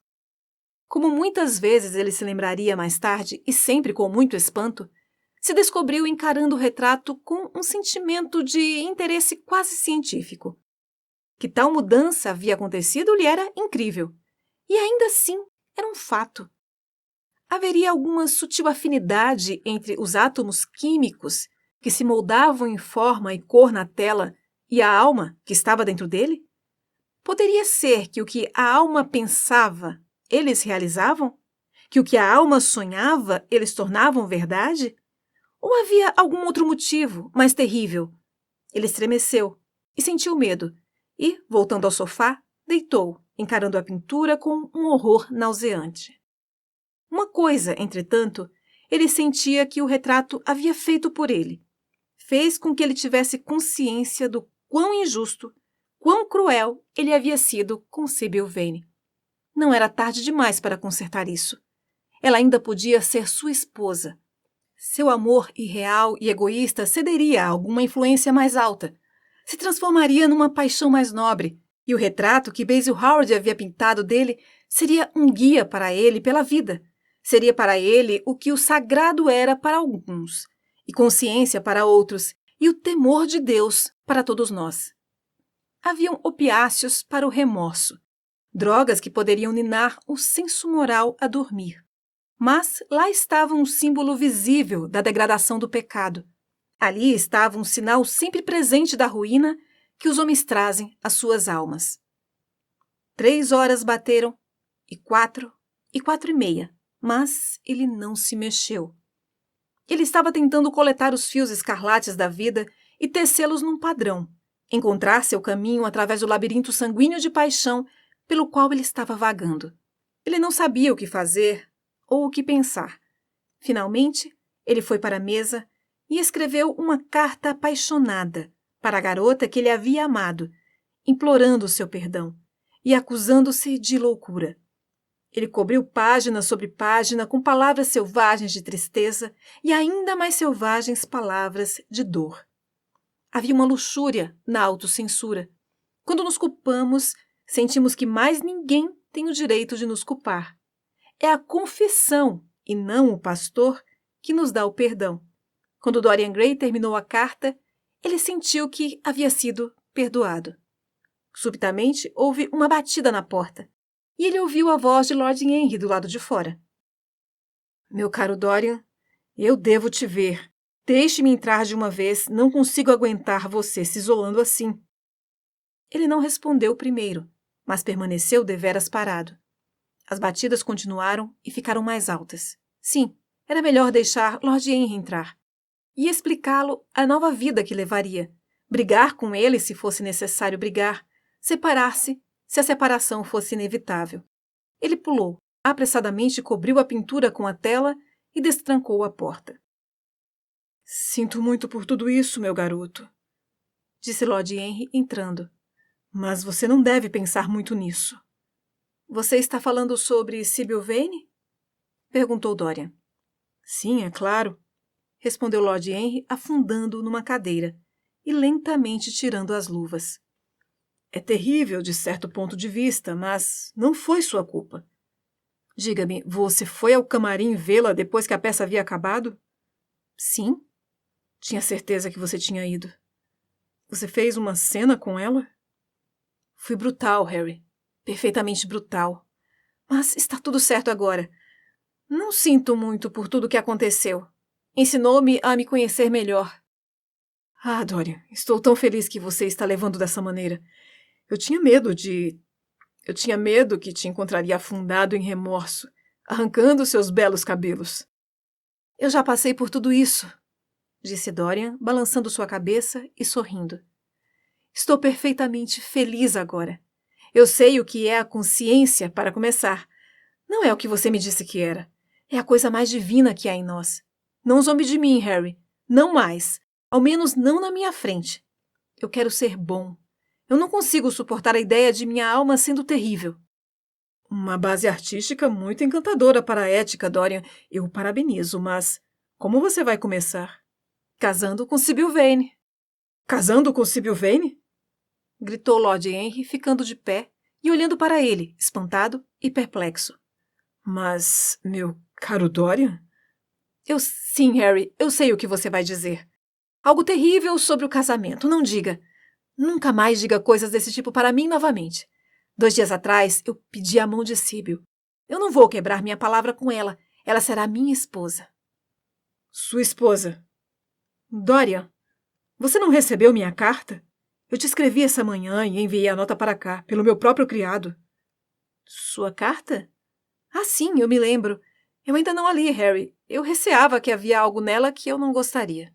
Como muitas vezes ele se lembraria mais tarde, e sempre com muito espanto, se descobriu encarando o retrato com um sentimento de interesse quase científico. Que tal mudança havia acontecido lhe era incrível. E ainda assim era um fato. Haveria alguma sutil afinidade entre os átomos químicos que se moldavam em forma e cor na tela e a alma que estava dentro dele? Poderia ser que o que a alma pensava, eles realizavam? Que o que a alma sonhava, eles tornavam verdade? Ou havia algum outro motivo, mais terrível? Ele estremeceu e sentiu medo, e, voltando ao sofá, deitou, encarando a pintura com um horror nauseante. Uma coisa, entretanto, ele sentia que o retrato havia feito por ele. Fez com que ele tivesse consciência do quão injusto, quão cruel ele havia sido com Sybil Vane. Não era tarde demais para consertar isso. Ela ainda podia ser sua esposa. Seu amor irreal e egoísta cederia a alguma influência mais alta. Se transformaria numa paixão mais nobre, e o retrato que Basil Howard havia pintado dele seria um guia para ele pela vida. Seria para ele o que o sagrado era para alguns, e consciência para outros, e o temor de Deus para todos nós. Haviam opiáceos para o remorso, drogas que poderiam ninar o senso moral a dormir. Mas lá estava um símbolo visível da degradação do pecado. Ali estava um sinal sempre presente da ruína que os homens trazem às suas almas. 3 horas bateram, e 4, e 4:30, mas ele não se mexeu. Ele estava tentando coletar os fios escarlates da vida e tecê-los num padrão, encontrar seu caminho através do labirinto sanguíneo de paixão pelo qual ele estava vagando. Ele não sabia o que fazer ou o que pensar. Finalmente, ele foi para a mesa e escreveu uma carta apaixonada para a garota que ele havia amado, implorando seu perdão e acusando-se de loucura. Ele cobriu página sobre página com palavras selvagens de tristeza e ainda mais selvagens palavras de dor. Havia uma luxúria na autocensura. Quando nos culpamos, sentimos que mais ninguém tem o direito de nos culpar. É a confissão, e não o pastor, que nos dá o perdão. Quando Dorian Gray terminou a carta, ele sentiu que havia sido perdoado. Subitamente, houve uma batida na porta, e ele ouviu a voz de Lord Henry do lado de fora. Meu caro Dorian, eu devo te ver. Deixe-me entrar de uma vez, não consigo aguentar você se isolando assim. Ele não respondeu primeiro, mas permaneceu deveras parado. As batidas continuaram e ficaram mais altas. Sim, era melhor deixar Lord Henry entrar. E explicá-lo a nova vida que levaria. Brigar com ele se fosse necessário brigar. Separar-se se a separação fosse inevitável. Ele pulou, apressadamente cobriu a pintura com a tela e destrancou a porta. Sinto muito por tudo isso, meu garoto, disse Lord Henry entrando. Mas você não deve pensar muito nisso. Você está falando sobre Sybil Vane? Perguntou Dorian. Sim, é claro, respondeu Lord Henry, afundando numa cadeira e lentamente tirando as luvas. É terrível de certo ponto de vista, mas não foi sua culpa. Diga-me, você foi ao camarim vê-la depois que a peça havia acabado? Sim. Tinha certeza que você tinha ido. Você fez uma cena com ela? Fui brutal, Harry. Perfeitamente brutal. Mas está tudo certo agora. Não sinto muito por tudo o que aconteceu. Ensinou-me a me conhecer melhor. Ah, Dorian, estou tão feliz que você está levando dessa maneira. Eu tinha medo que te encontraria afundado em remorso, arrancando seus belos cabelos. Eu já passei por tudo isso, disse Dorian, balançando sua cabeça e sorrindo. Estou perfeitamente feliz agora. Eu sei o que é a consciência, para começar. Não é o que você me disse que era. É a coisa mais divina que há em nós. Não zombe de mim, Harry. Não mais. Ao menos não na minha frente. Eu quero ser bom. Eu não consigo suportar a ideia de minha alma sendo terrível. Uma base artística muito encantadora para a ética, Dorian. Eu o parabenizo, mas como você vai começar? Casando com Sybil Vane. Casando com Sybil Vane? Gritou Lord Henry, ficando de pé e olhando para ele, espantado e perplexo. Mas, meu caro Dorian? Sim, Harry, eu sei o que você vai dizer. Algo terrível sobre o casamento, não diga. Nunca mais diga coisas desse tipo para mim novamente. 2 dias atrás, eu pedi a mão de Sybil. Eu não vou quebrar minha palavra com ela. Ela será minha esposa. Sua esposa? Dorian, você não recebeu minha carta? Eu te escrevi essa manhã e enviei a nota para cá, pelo meu próprio criado. Sua carta? Ah, sim, eu me lembro. Eu ainda não a li, Harry. Eu receava que havia algo nela que eu não gostaria.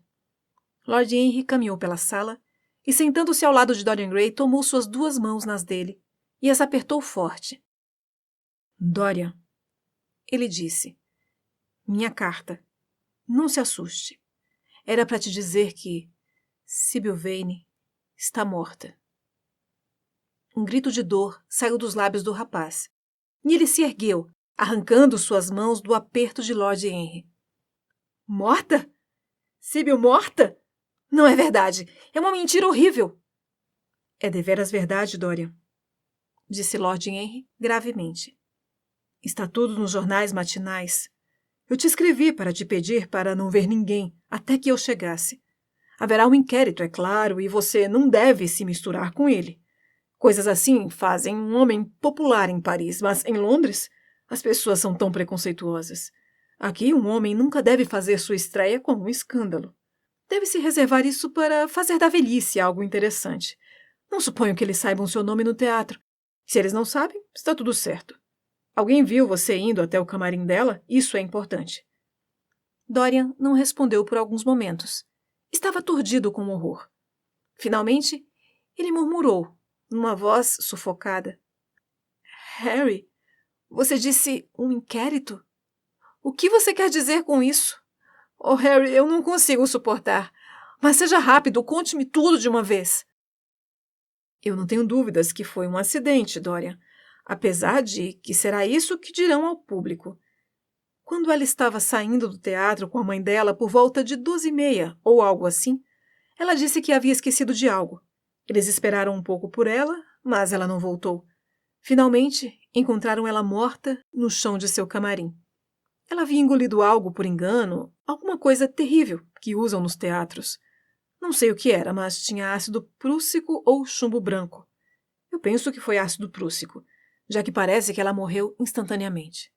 Lord Henry caminhou pela sala e, sentando-se ao lado de Dorian Gray, tomou suas 2 mãos nas dele e as apertou forte. Dorian, ele disse, minha carta. Não se assuste. Era para te dizer que Sybil Vane está morta. Um grito de dor saiu dos lábios do rapaz, e ele se ergueu, arrancando suas mãos do aperto de Lord Henry. Morta? Sybil morta? Não é verdade. É uma mentira horrível. É deveras verdade, Dorian, disse Lord Henry gravemente. Está tudo nos jornais matinais. Eu te escrevi para te pedir para não ver ninguém até que eu chegasse. Haverá um inquérito, é claro, e você não deve se misturar com ele. Coisas assim fazem um homem popular em Paris, mas em Londres as pessoas são tão preconceituosas. Aqui um homem nunca deve fazer sua estreia com um escândalo. Deve-se reservar isso para fazer da velhice algo interessante. Não suponho que eles saibam seu nome no teatro. Se eles não sabem, está tudo certo. Alguém viu você indo até o camarim dela? Isso é importante. Dorian não respondeu por alguns momentos. Estava aturdido com horror. Finalmente, ele murmurou, numa voz sufocada. Harry, você disse um inquérito? O que você quer dizer com isso? Oh, Harry, eu não consigo suportar. Mas seja rápido, conte-me tudo de uma vez. Eu não tenho dúvidas que foi um acidente, Dorian, apesar de que será isso que dirão ao público. Quando ela estava saindo do teatro com a mãe dela por volta de 12h30 ou algo assim, ela disse que havia esquecido de algo. Eles esperaram um pouco por ela, mas ela não voltou. Finalmente, encontraram ela morta no chão de seu camarim. Ela havia engolido algo por engano, alguma coisa terrível que usam nos teatros. Não sei o que era, mas tinha ácido prússico ou chumbo branco. Eu penso que foi ácido prússico, já que parece que ela morreu instantaneamente.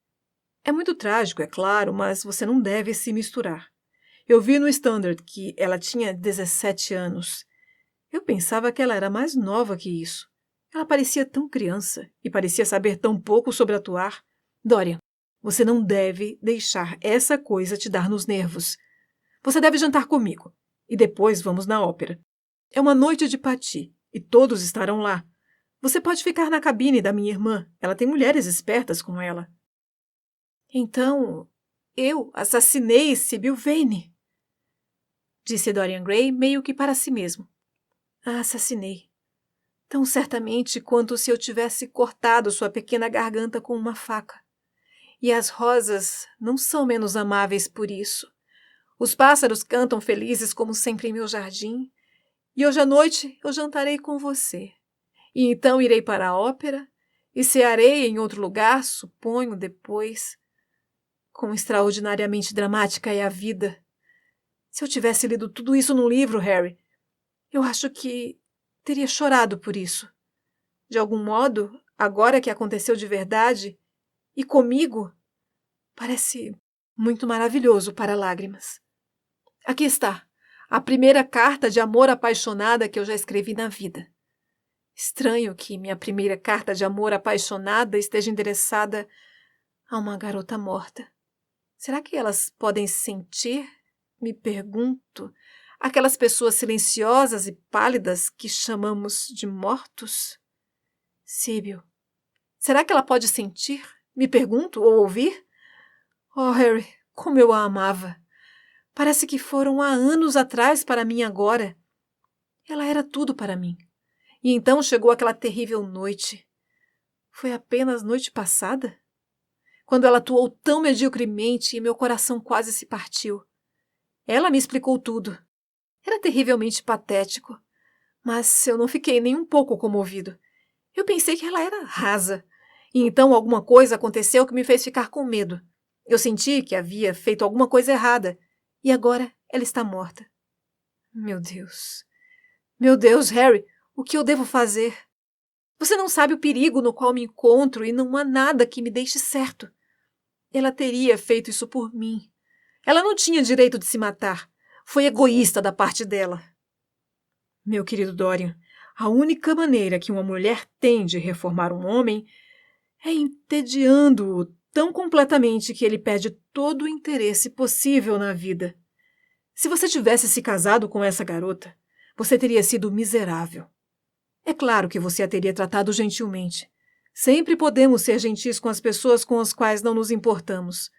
É muito trágico, é claro, mas você não deve se misturar. Eu vi no Standard que ela tinha 17 anos. Eu pensava que ela era mais nova que isso. Ela parecia tão criança e parecia saber tão pouco sobre atuar. Dorian, você não deve deixar essa coisa te dar nos nervos. Você deve jantar comigo e depois vamos na ópera. É uma noite de Patti e todos estarão lá. Você pode ficar na cabine da minha irmã. Ela tem mulheres espertas com ela. Então, eu assassinei Sybil Vane, disse Dorian Gray meio que para si mesmo. A assassinei. Tão certamente quanto se eu tivesse cortado sua pequena garganta com uma faca. E as rosas não são menos amáveis por isso. Os pássaros cantam felizes como sempre em meu jardim. E hoje à noite eu jantarei com você. E então irei para a ópera e cearei em outro lugar, suponho, depois. Quão extraordinariamente dramática é a vida. Se eu tivesse lido tudo isso num livro, Harry, eu acho que teria chorado por isso. De algum modo, agora que aconteceu de verdade, e comigo, parece muito maravilhoso para lágrimas. Aqui está, a primeira carta de amor apaixonada que eu já escrevi na vida. Estranho que minha primeira carta de amor apaixonada esteja endereçada a uma garota morta. Será que elas podem sentir? Me pergunto. Aquelas pessoas silenciosas e pálidas que chamamos de mortos? Sybil. Será que ela pode sentir? Me pergunto, ou ouvir? Oh, Harry, como eu a amava. Parece que foram há anos atrás para mim agora. Ela era tudo para mim. E então chegou aquela terrível noite. Foi apenas noite passada? Quando ela atuou tão mediocremente e meu coração quase se partiu. Ela me explicou tudo. Era terrivelmente patético. Mas eu não fiquei nem um pouco comovido. Eu pensei que ela era rasa. E então alguma coisa aconteceu que me fez ficar com medo. Eu senti que havia feito alguma coisa errada. E agora ela está morta. Meu Deus. Meu Deus, Harry, o que eu devo fazer? Você não sabe o perigo no qual me encontro e não há nada que me deixe certo. Ela teria feito isso por mim. Ela não tinha direito de se matar. Foi egoísta da parte dela. Meu querido Dorian, A única maneira que uma mulher tem de reformar um homem é entediando-o tão completamente que ele perde todo o interesse possível na vida. Se você tivesse se casado com essa garota, você teria sido miserável. É claro que você a teria tratado gentilmente. Sempre podemos ser gentis com as pessoas com as quais não nos importamos.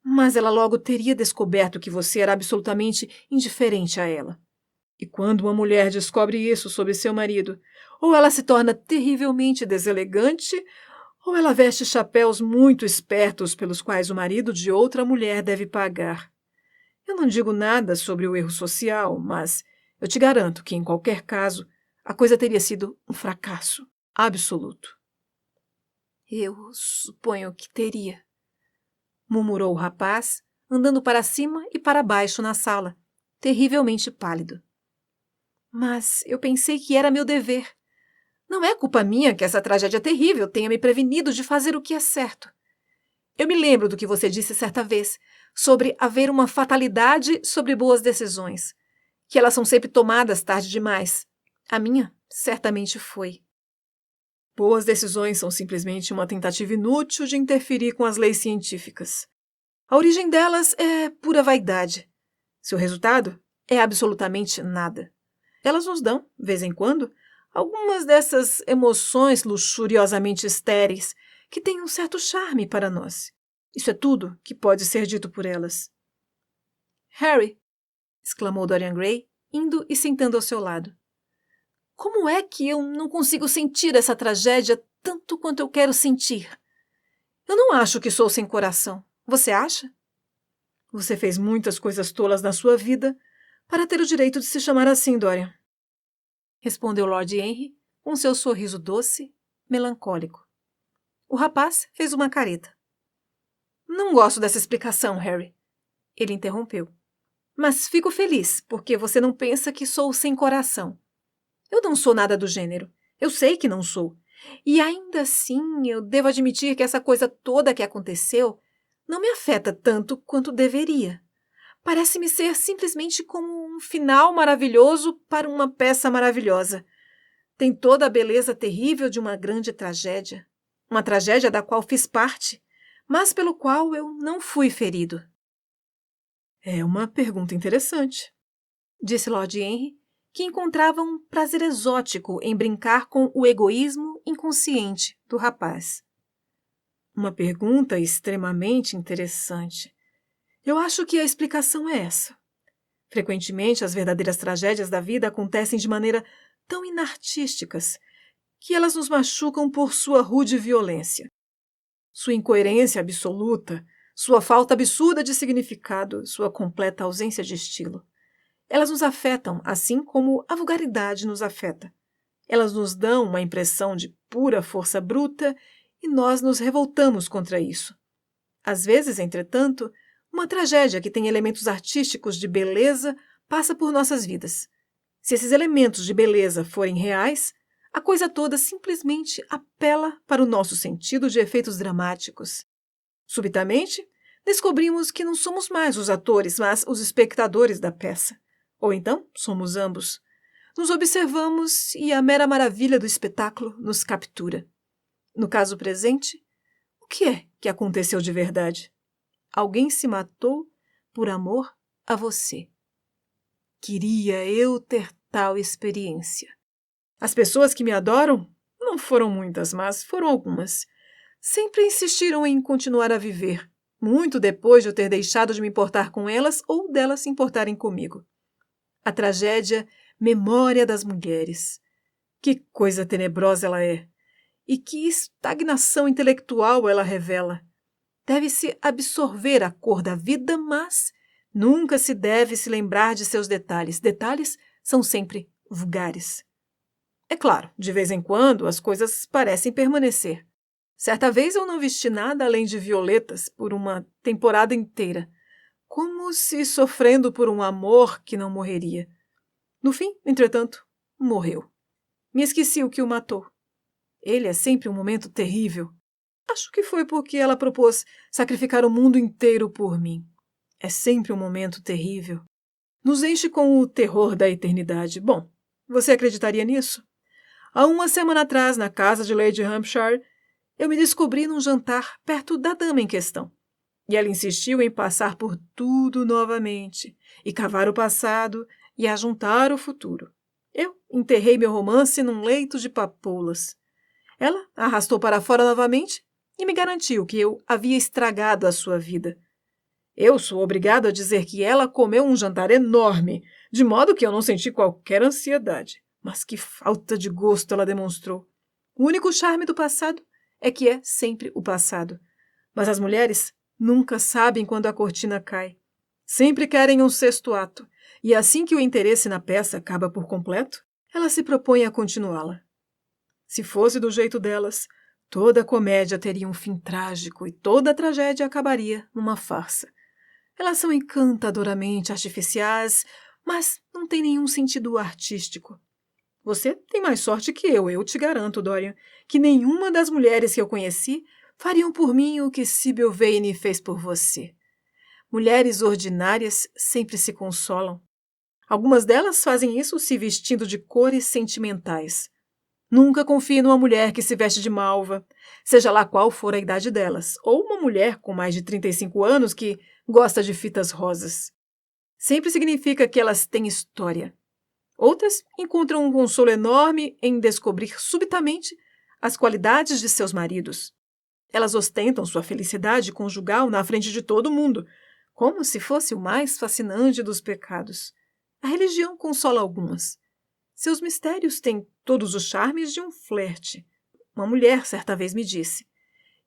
Mas ela logo teria descoberto que você era absolutamente indiferente a ela. E quando uma mulher descobre isso sobre seu marido, ou ela se torna terrivelmente deselegante, ou ela veste chapéus muito espertos pelos quais o marido de outra mulher deve pagar. Eu não digo nada sobre o erro social, mas eu te garanto que, em qualquer caso, a coisa teria sido um fracasso absoluto. Eu suponho que teria, murmurou o rapaz, andando para cima e para baixo na sala, terrivelmente pálido. Mas eu pensei que era meu dever. Não é culpa minha que essa tragédia terrível tenha me prevenido de fazer o que é certo. Eu me lembro do que você disse certa vez, sobre haver uma fatalidade sobre boas decisões, que elas são sempre tomadas tarde demais. A minha certamente foi. Boas decisões são simplesmente uma tentativa inútil de interferir com as leis científicas. A origem delas é pura vaidade. Seu resultado é absolutamente nada. Elas nos dão, de vez em quando, algumas dessas emoções luxuriosamente estéreis que têm um certo charme para nós. Isso é tudo que pode ser dito por elas. Harry, exclamou Dorian Gray, indo e sentando ao seu lado. Como é que eu não consigo sentir essa tragédia tanto quanto eu quero sentir? Eu não acho que sou sem coração. Você acha? Você fez muitas coisas tolas na sua vida para ter o direito de se chamar assim, Dorian. Respondeu Lord Henry com seu sorriso doce, melancólico. O rapaz fez uma careta. Não gosto dessa explicação, Harry. Ele interrompeu. Mas fico feliz, porque você não pensa que sou sem coração. Eu não sou nada do gênero. Eu sei que não sou. E ainda assim, eu devo admitir que essa coisa toda que aconteceu não me afeta tanto quanto deveria. Parece-me ser simplesmente como um final maravilhoso para uma peça maravilhosa. Tem toda a beleza terrível de uma grande tragédia. Uma tragédia da qual fiz parte, mas pelo qual eu não fui ferido. É uma pergunta interessante, disse Lord Henry, que encontrava um prazer exótico em brincar com o egoísmo inconsciente do rapaz. Uma pergunta extremamente interessante. Eu acho que a explicação é essa. Frequentemente, as verdadeiras tragédias da vida acontecem de maneira tão inartísticas que elas nos machucam por sua rude violência. Sua incoerência absoluta, sua falta absurda de significado, sua completa ausência de estilo. Elas nos afetam, assim como a vulgaridade nos afeta. Elas nos dão uma impressão de pura força bruta e nós nos revoltamos contra isso. Às vezes, entretanto, uma tragédia que tem elementos artísticos de beleza passa por nossas vidas. Se esses elementos de beleza forem reais, a coisa toda simplesmente apela para o nosso sentido de efeitos dramáticos. Subitamente, descobrimos que não somos mais os atores, mas os espectadores da peça. Ou então, somos ambos. Nos observamos e a mera maravilha do espetáculo nos captura. No caso presente, o que é que aconteceu de verdade? Alguém se matou por amor a você. Queria eu ter tal experiência. As pessoas que me adoram não foram muitas, mas foram algumas. Sempre insistiram em continuar a viver, muito depois de eu ter deixado de me importar com elas ou delas se importarem comigo. A tragédia Memória das Mulheres. Que coisa tenebrosa ela é! E que estagnação intelectual ela revela! Deve-se absorver a cor da vida, mas nunca se deve se lembrar de seus detalhes. Detalhes são sempre vulgares. É claro, de vez em quando as coisas parecem permanecer. Certa vez eu não vesti nada além de violetas por uma temporada inteira, como se sofrendo por um amor que não morreria. No fim, entretanto, morreu. Me esqueci o que o matou. Ele é sempre um momento terrível. Acho que foi porque ela propôs sacrificar o mundo inteiro por mim. É sempre um momento terrível. Nos enche com o terror da eternidade. Bom, você acreditaria nisso? Há uma semana atrás, na casa de Lady Hampshire, eu me descobri num jantar perto da dama em questão. E ela insistiu em passar por tudo novamente, e cavar o passado, e ajuntar o futuro. Eu enterrei meu romance num leito de papoulas. Ela arrastou para fora novamente e me garantiu que eu havia estragado a sua vida. Eu sou obrigado a dizer que ela comeu um jantar enorme, de modo que eu não senti qualquer ansiedade. Mas que falta de gosto ela demonstrou. O único charme do passado é que é sempre o passado. Mas as mulheres nunca sabem quando a cortina cai. Sempre querem um sexto ato, e assim que o interesse na peça acaba por completo, elas se propõem a continuá-la. Se fosse do jeito delas, toda a comédia teria um fim trágico e toda a tragédia acabaria numa farsa. Elas são encantadoramente artificiais, mas não têm nenhum sentido artístico. Você tem mais sorte que eu te garanto, Dorian, que nenhuma das mulheres que eu conheci fariam por mim o que Sybil Vane fez por você. Mulheres ordinárias sempre se consolam. Algumas delas fazem isso se vestindo de cores sentimentais. Nunca confie numa mulher que se veste de malva, seja lá qual for a idade delas, ou uma mulher com mais de 35 anos que gosta de fitas rosas. Sempre significa que elas têm história. Outras encontram um consolo enorme em descobrir subitamente as qualidades de seus maridos. Elas ostentam sua felicidade conjugal na frente de todo mundo, como se fosse o mais fascinante dos pecados. A religião consola algumas. Seus mistérios têm todos os charmes de um flerte. Uma mulher certa vez me disse.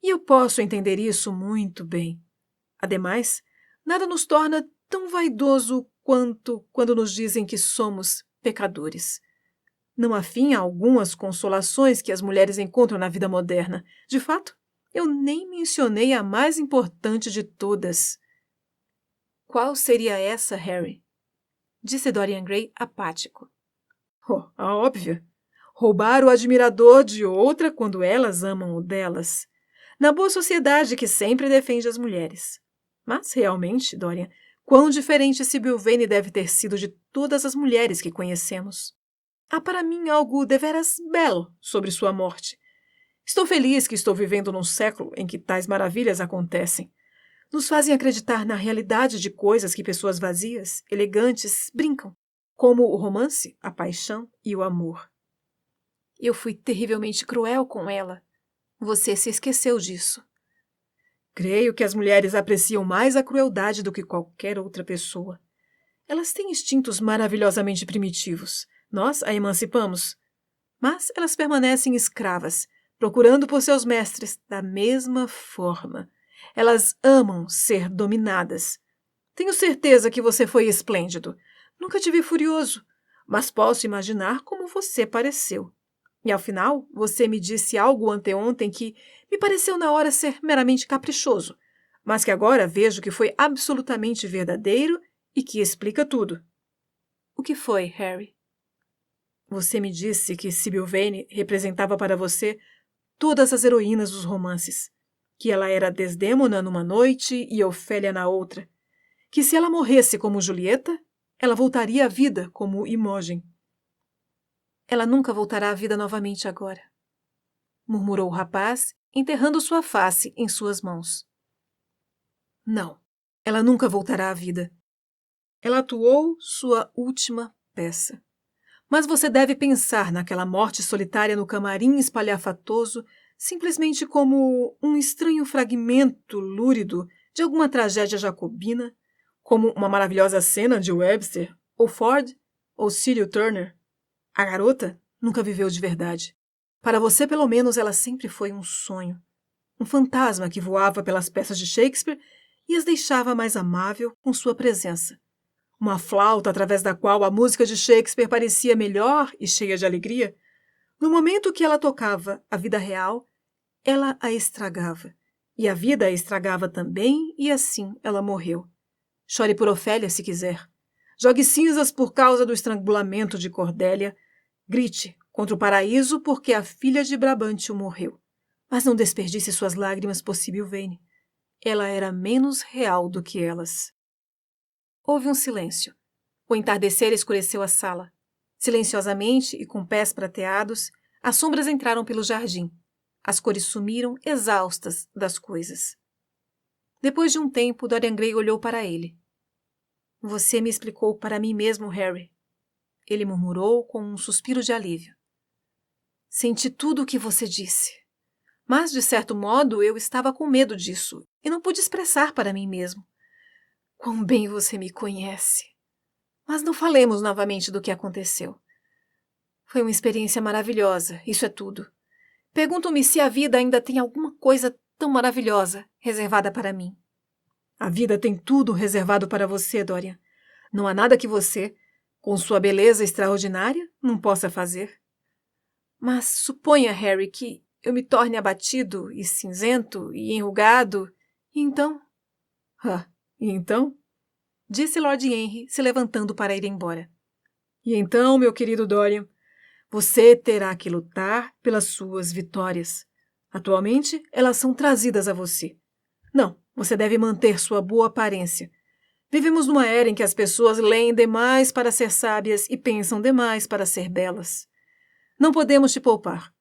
E eu posso entender isso muito bem. Ademais, nada nos torna tão vaidoso quanto quando nos dizem que somos pecadores. Não há fim a algumas consolações que as mulheres encontram na vida moderna. De fato, eu nem mencionei a mais importante de todas. Qual seria essa, Harry? Disse Dorian Gray apático. Oh, a óbvia. Roubar o admirador de outra quando elas amam o delas. Na boa sociedade que sempre defende as mulheres. Mas, realmente, Dorian, quão diferente Sybil Vane deve ter sido de todas as mulheres que conhecemos. Há para mim algo deveras belo sobre sua morte. Estou feliz que estou vivendo num século em que tais maravilhas acontecem. Nos fazem acreditar na realidade de coisas que pessoas vazias, elegantes, brincam, como o romance, a paixão e o amor. Eu fui terrivelmente cruel com ela. Você se esqueceu disso. Creio que as mulheres apreciam mais a crueldade do que qualquer outra pessoa. Elas têm instintos maravilhosamente primitivos. Nós a emancipamos. Mas elas permanecem escravas, procurando por seus mestres da mesma forma. Elas amam ser dominadas. Tenho certeza que você foi esplêndido. Nunca te vi furioso, mas posso imaginar como você pareceu. E, ao final, você me disse algo anteontem que me pareceu na hora ser meramente caprichoso, mas que agora vejo que foi absolutamente verdadeiro e que explica tudo. O que foi, Harry? Você me disse que Sybil Vane representava para você todas as heroínas dos romances, que ela era Desdémona numa noite e Ofélia na outra, que se ela morresse como Julieta, ela voltaria à vida como Imogen. Ela nunca voltará à vida novamente agora, murmurou o rapaz, enterrando sua face em suas mãos. Não, ela nunca voltará à vida. Ela atuou sua última peça. Mas você deve pensar naquela morte solitária no camarim espalhafatoso simplesmente como um estranho fragmento lúrido de alguma tragédia jacobina, como uma maravilhosa cena de Webster, ou Ford, ou Cyril Turner. A garota nunca viveu de verdade. Para você, pelo menos, ela sempre foi um sonho. Um fantasma que voava pelas peças de Shakespeare e as deixava mais amável com sua presença. Uma flauta através da qual a música de Shakespeare parecia melhor e cheia de alegria. No momento que ela tocava a vida real, ela a estragava. E a vida a estragava também, e assim ela morreu. Chore por Ofélia se quiser. Jogue cinzas por causa do estrangulamento de Cordélia. Grite contra o paraíso porque a filha de Brabantio morreu. Mas não desperdice suas lágrimas por Sybil Vane. Ela era menos real do que elas. Houve um silêncio. O entardecer escureceu a sala. Silenciosamente e com pés prateados, As sombras entraram pelo jardim. As cores sumiram, exaustas das coisas. Depois de um tempo, Dorian Gray olhou para ele. Você me explicou para mim mesmo, Harry. Ele murmurou com um suspiro de alívio. Senti tudo o que você disse. Mas, de certo modo, eu estava com medo disso e não pude expressar para mim mesmo. Quão bem você me conhece. Mas não falemos novamente do que aconteceu. Foi uma experiência maravilhosa, isso é tudo. Pergunto-me se a vida ainda tem alguma coisa tão maravilhosa reservada para mim. A vida tem tudo reservado para você, Dorian. Não há nada que você, com sua beleza extraordinária, não possa fazer. Mas suponha, Harry, que eu me torne abatido e cinzento e enrugado, e então... E então? Disse Lord Henry, se levantando para ir embora. E então, meu querido Dorian, você terá que lutar pelas suas vitórias. Atualmente, elas são trazidas a você. Não, você deve manter sua boa aparência. Vivemos numa era em que as pessoas leem demais para ser sábias e pensam demais para ser belas. Não podemos te poupar.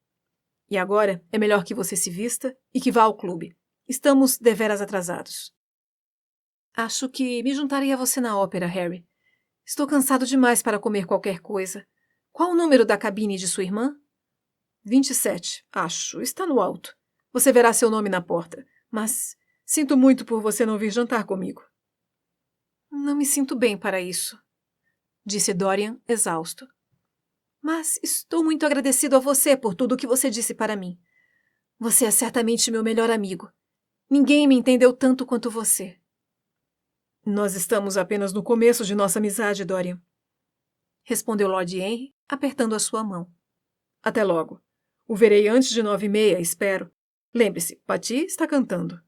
E agora é melhor que você se vista e que vá ao clube. Estamos deveras atrasados. Acho que me juntarei a você na ópera, Harry. Estou cansado demais para comer qualquer coisa. Qual o número da cabine de sua irmã? 27, acho. Está no alto. Você verá seu nome na porta. Mas sinto muito por você não vir jantar comigo. Não me sinto bem para isso, disse Dorian, exausto. Mas estou muito agradecido a você por tudo o que você disse para mim. Você é certamente meu melhor amigo. Ninguém me entendeu tanto quanto você. Nós estamos apenas no começo de nossa amizade, Dorian, respondeu Lord Henry, apertando a sua mão. Até logo. O verei antes de 9h30, espero. Lembre-se, Patty está cantando.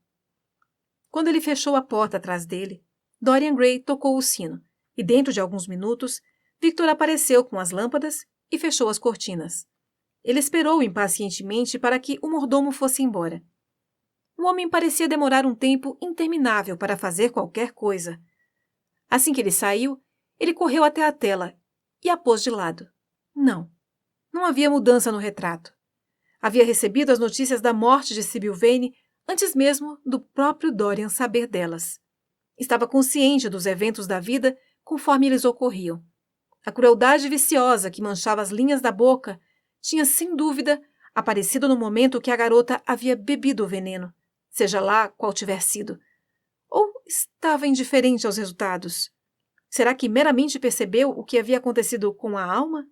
Quando ele fechou a porta atrás dele, Dorian Gray tocou o sino, e dentro de alguns minutos, Victor apareceu com as lâmpadas e fechou as cortinas. Ele esperou impacientemente para que o mordomo fosse embora. O homem parecia demorar um tempo interminável para fazer qualquer coisa. Assim que ele saiu, ele correu até a tela e a pôs de lado. Não havia mudança no retrato. Havia recebido as notícias da morte de Sybil Vane antes mesmo do próprio Dorian saber delas. Estava consciente dos eventos da vida conforme eles ocorriam. A crueldade viciosa que manchava as linhas da boca tinha, sem dúvida, aparecido no momento que a garota havia bebido o veneno, seja lá qual tiver sido. Ou estava indiferente aos resultados? Será que meramente percebeu o que havia acontecido com a alma?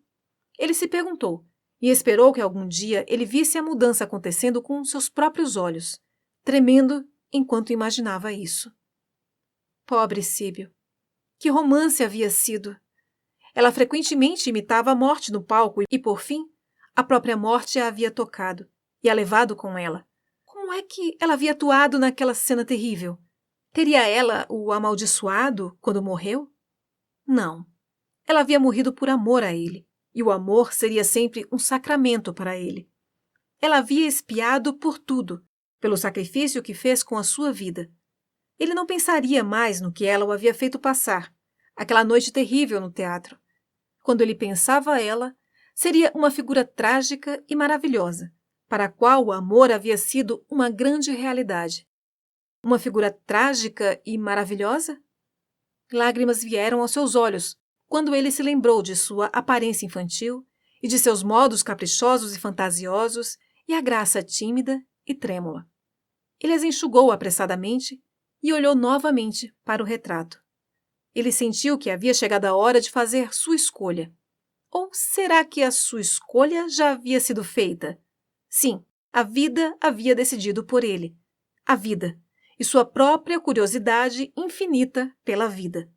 Ele se perguntou, e esperou que algum dia ele visse a mudança acontecendo com seus próprios olhos, tremendo enquanto imaginava isso. Pobre Sybil! Que romance havia sido! Ela frequentemente imitava a morte no palco e, por fim, a própria morte a havia tocado e a levado com ela. Como é que ela havia atuado naquela cena terrível? Teria ela o amaldiçoado quando morreu? Não. Ela havia morrido por amor a ele, e o amor seria sempre um sacramento para ele. Ela havia expiado por tudo, pelo sacrifício que fez com a sua vida. Ele não pensaria mais no que ela o havia feito passar, aquela noite terrível no teatro. Quando ele pensava a ela, seria uma figura trágica e maravilhosa, para a qual o amor havia sido uma grande realidade. Uma figura trágica e maravilhosa? Lágrimas vieram aos seus olhos quando ele se lembrou de sua aparência infantil e de seus modos caprichosos e fantasiosos e a graça tímida e trêmula. Ele as enxugou apressadamente e olhou novamente para o retrato. Ele sentiu que havia chegado a hora de fazer sua escolha. Ou será que a sua escolha já havia sido feita? Sim, a vida havia decidido por ele. A vida e sua própria curiosidade infinita pela vida.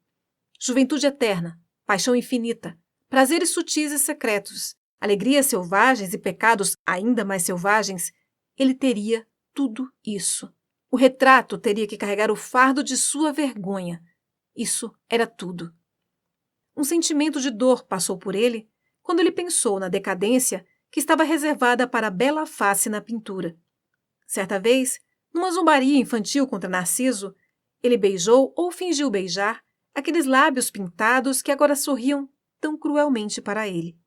Juventude eterna, paixão infinita, prazeres sutis e secretos, alegrias selvagens e pecados ainda mais selvagens, ele teria tudo isso. O retrato teria que carregar o fardo de sua vergonha. Isso era tudo. Um sentimento de dor passou por ele quando ele pensou na decadência que estava reservada para a bela face na pintura. Certa vez, numa zombaria infantil contra Narciso, ele beijou ou fingiu beijar aqueles lábios pintados que agora sorriam tão cruelmente para ele.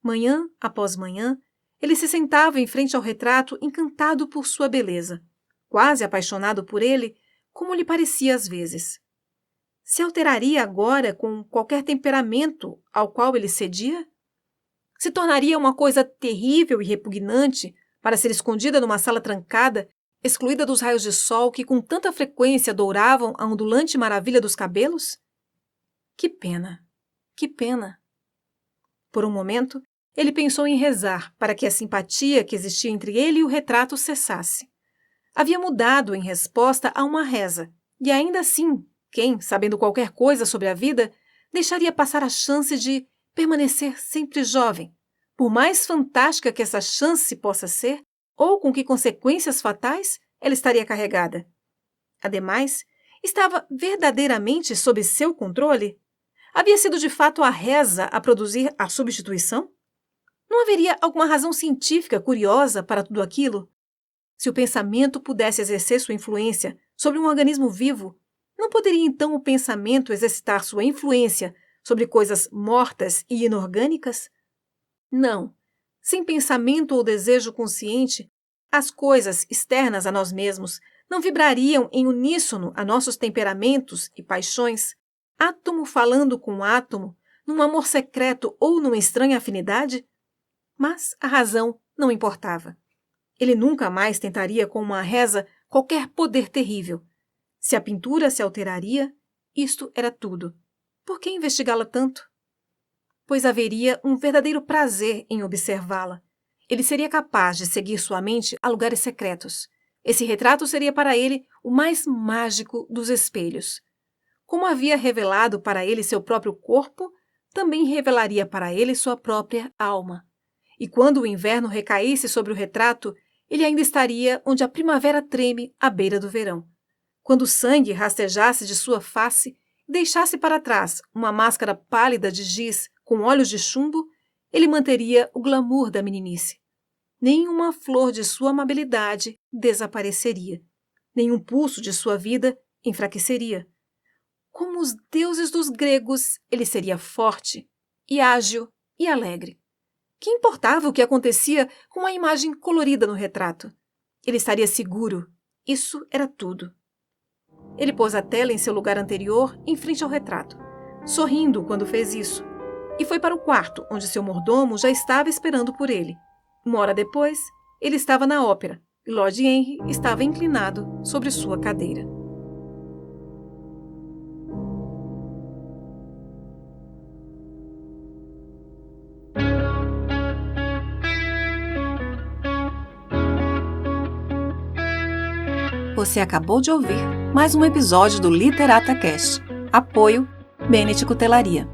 Manhã após manhã, Ele se sentava em frente ao retrato, encantado por sua beleza, quase apaixonado por ele, como lhe parecia às vezes. Se alteraria agora com qualquer temperamento ao qual ele cedia? Se tornaria uma coisa terrível e repugnante para ser escondida numa sala trancada, excluída dos raios de sol que com tanta frequência douravam a ondulante maravilha dos cabelos? Que pena, que pena! Por um momento, ele pensou em rezar para que a simpatia que existia entre ele e o retrato cessasse. Havia mudado em resposta a uma reza, e ainda assim, quem, sabendo qualquer coisa sobre a vida, deixaria passar a chance de permanecer sempre jovem, por mais fantástica que essa chance possa ser, ou com que consequências fatais ela estaria carregada. Ademais, estava verdadeiramente sob seu controle? Havia sido de fato a reza a produzir a substituição? Não haveria alguma razão científica curiosa para tudo aquilo? Se o pensamento pudesse exercer sua influência sobre um organismo vivo, não poderia então o pensamento exercitar sua influência sobre coisas mortas e inorgânicas? Não. Sem pensamento ou desejo consciente, as coisas externas a nós mesmos não vibrariam em uníssono a nossos temperamentos e paixões, átomo falando com átomo, num amor secreto ou numa estranha afinidade? Mas a razão não importava. Ele nunca mais tentaria com uma reza qualquer poder terrível. Se a pintura se alteraria, isto era tudo. Por que investigá-la tanto? Pois haveria um verdadeiro prazer em observá-la. Ele seria capaz de seguir sua mente a lugares secretos. Esse retrato seria para ele o mais mágico dos espelhos. Como havia revelado para ele seu próprio corpo, também revelaria para ele sua própria alma. E quando o inverno recaísse sobre o retrato, ele ainda estaria onde a primavera treme à beira do verão. Quando o sangue rastejasse de sua face e deixasse para trás uma máscara pálida de giz com olhos de chumbo, ele manteria o glamour da meninice. Nenhuma flor de sua amabilidade desapareceria. Nenhum pulso de sua vida enfraqueceria. Como os deuses dos gregos, ele seria forte, e ágil e alegre. Que importava o que acontecia com a imagem colorida no retrato? Ele estaria seguro. Isso era tudo. Ele pôs a tela em seu lugar anterior, em frente ao retrato, sorrindo quando fez isso, e foi para o quarto, onde seu mordomo já estava esperando por ele. Uma hora depois, ele estava na ópera, e Lord Henry estava inclinado sobre sua cadeira. Você acabou de ouvir mais um episódio do Literata Cast. Apoio Bennett Cutelaria.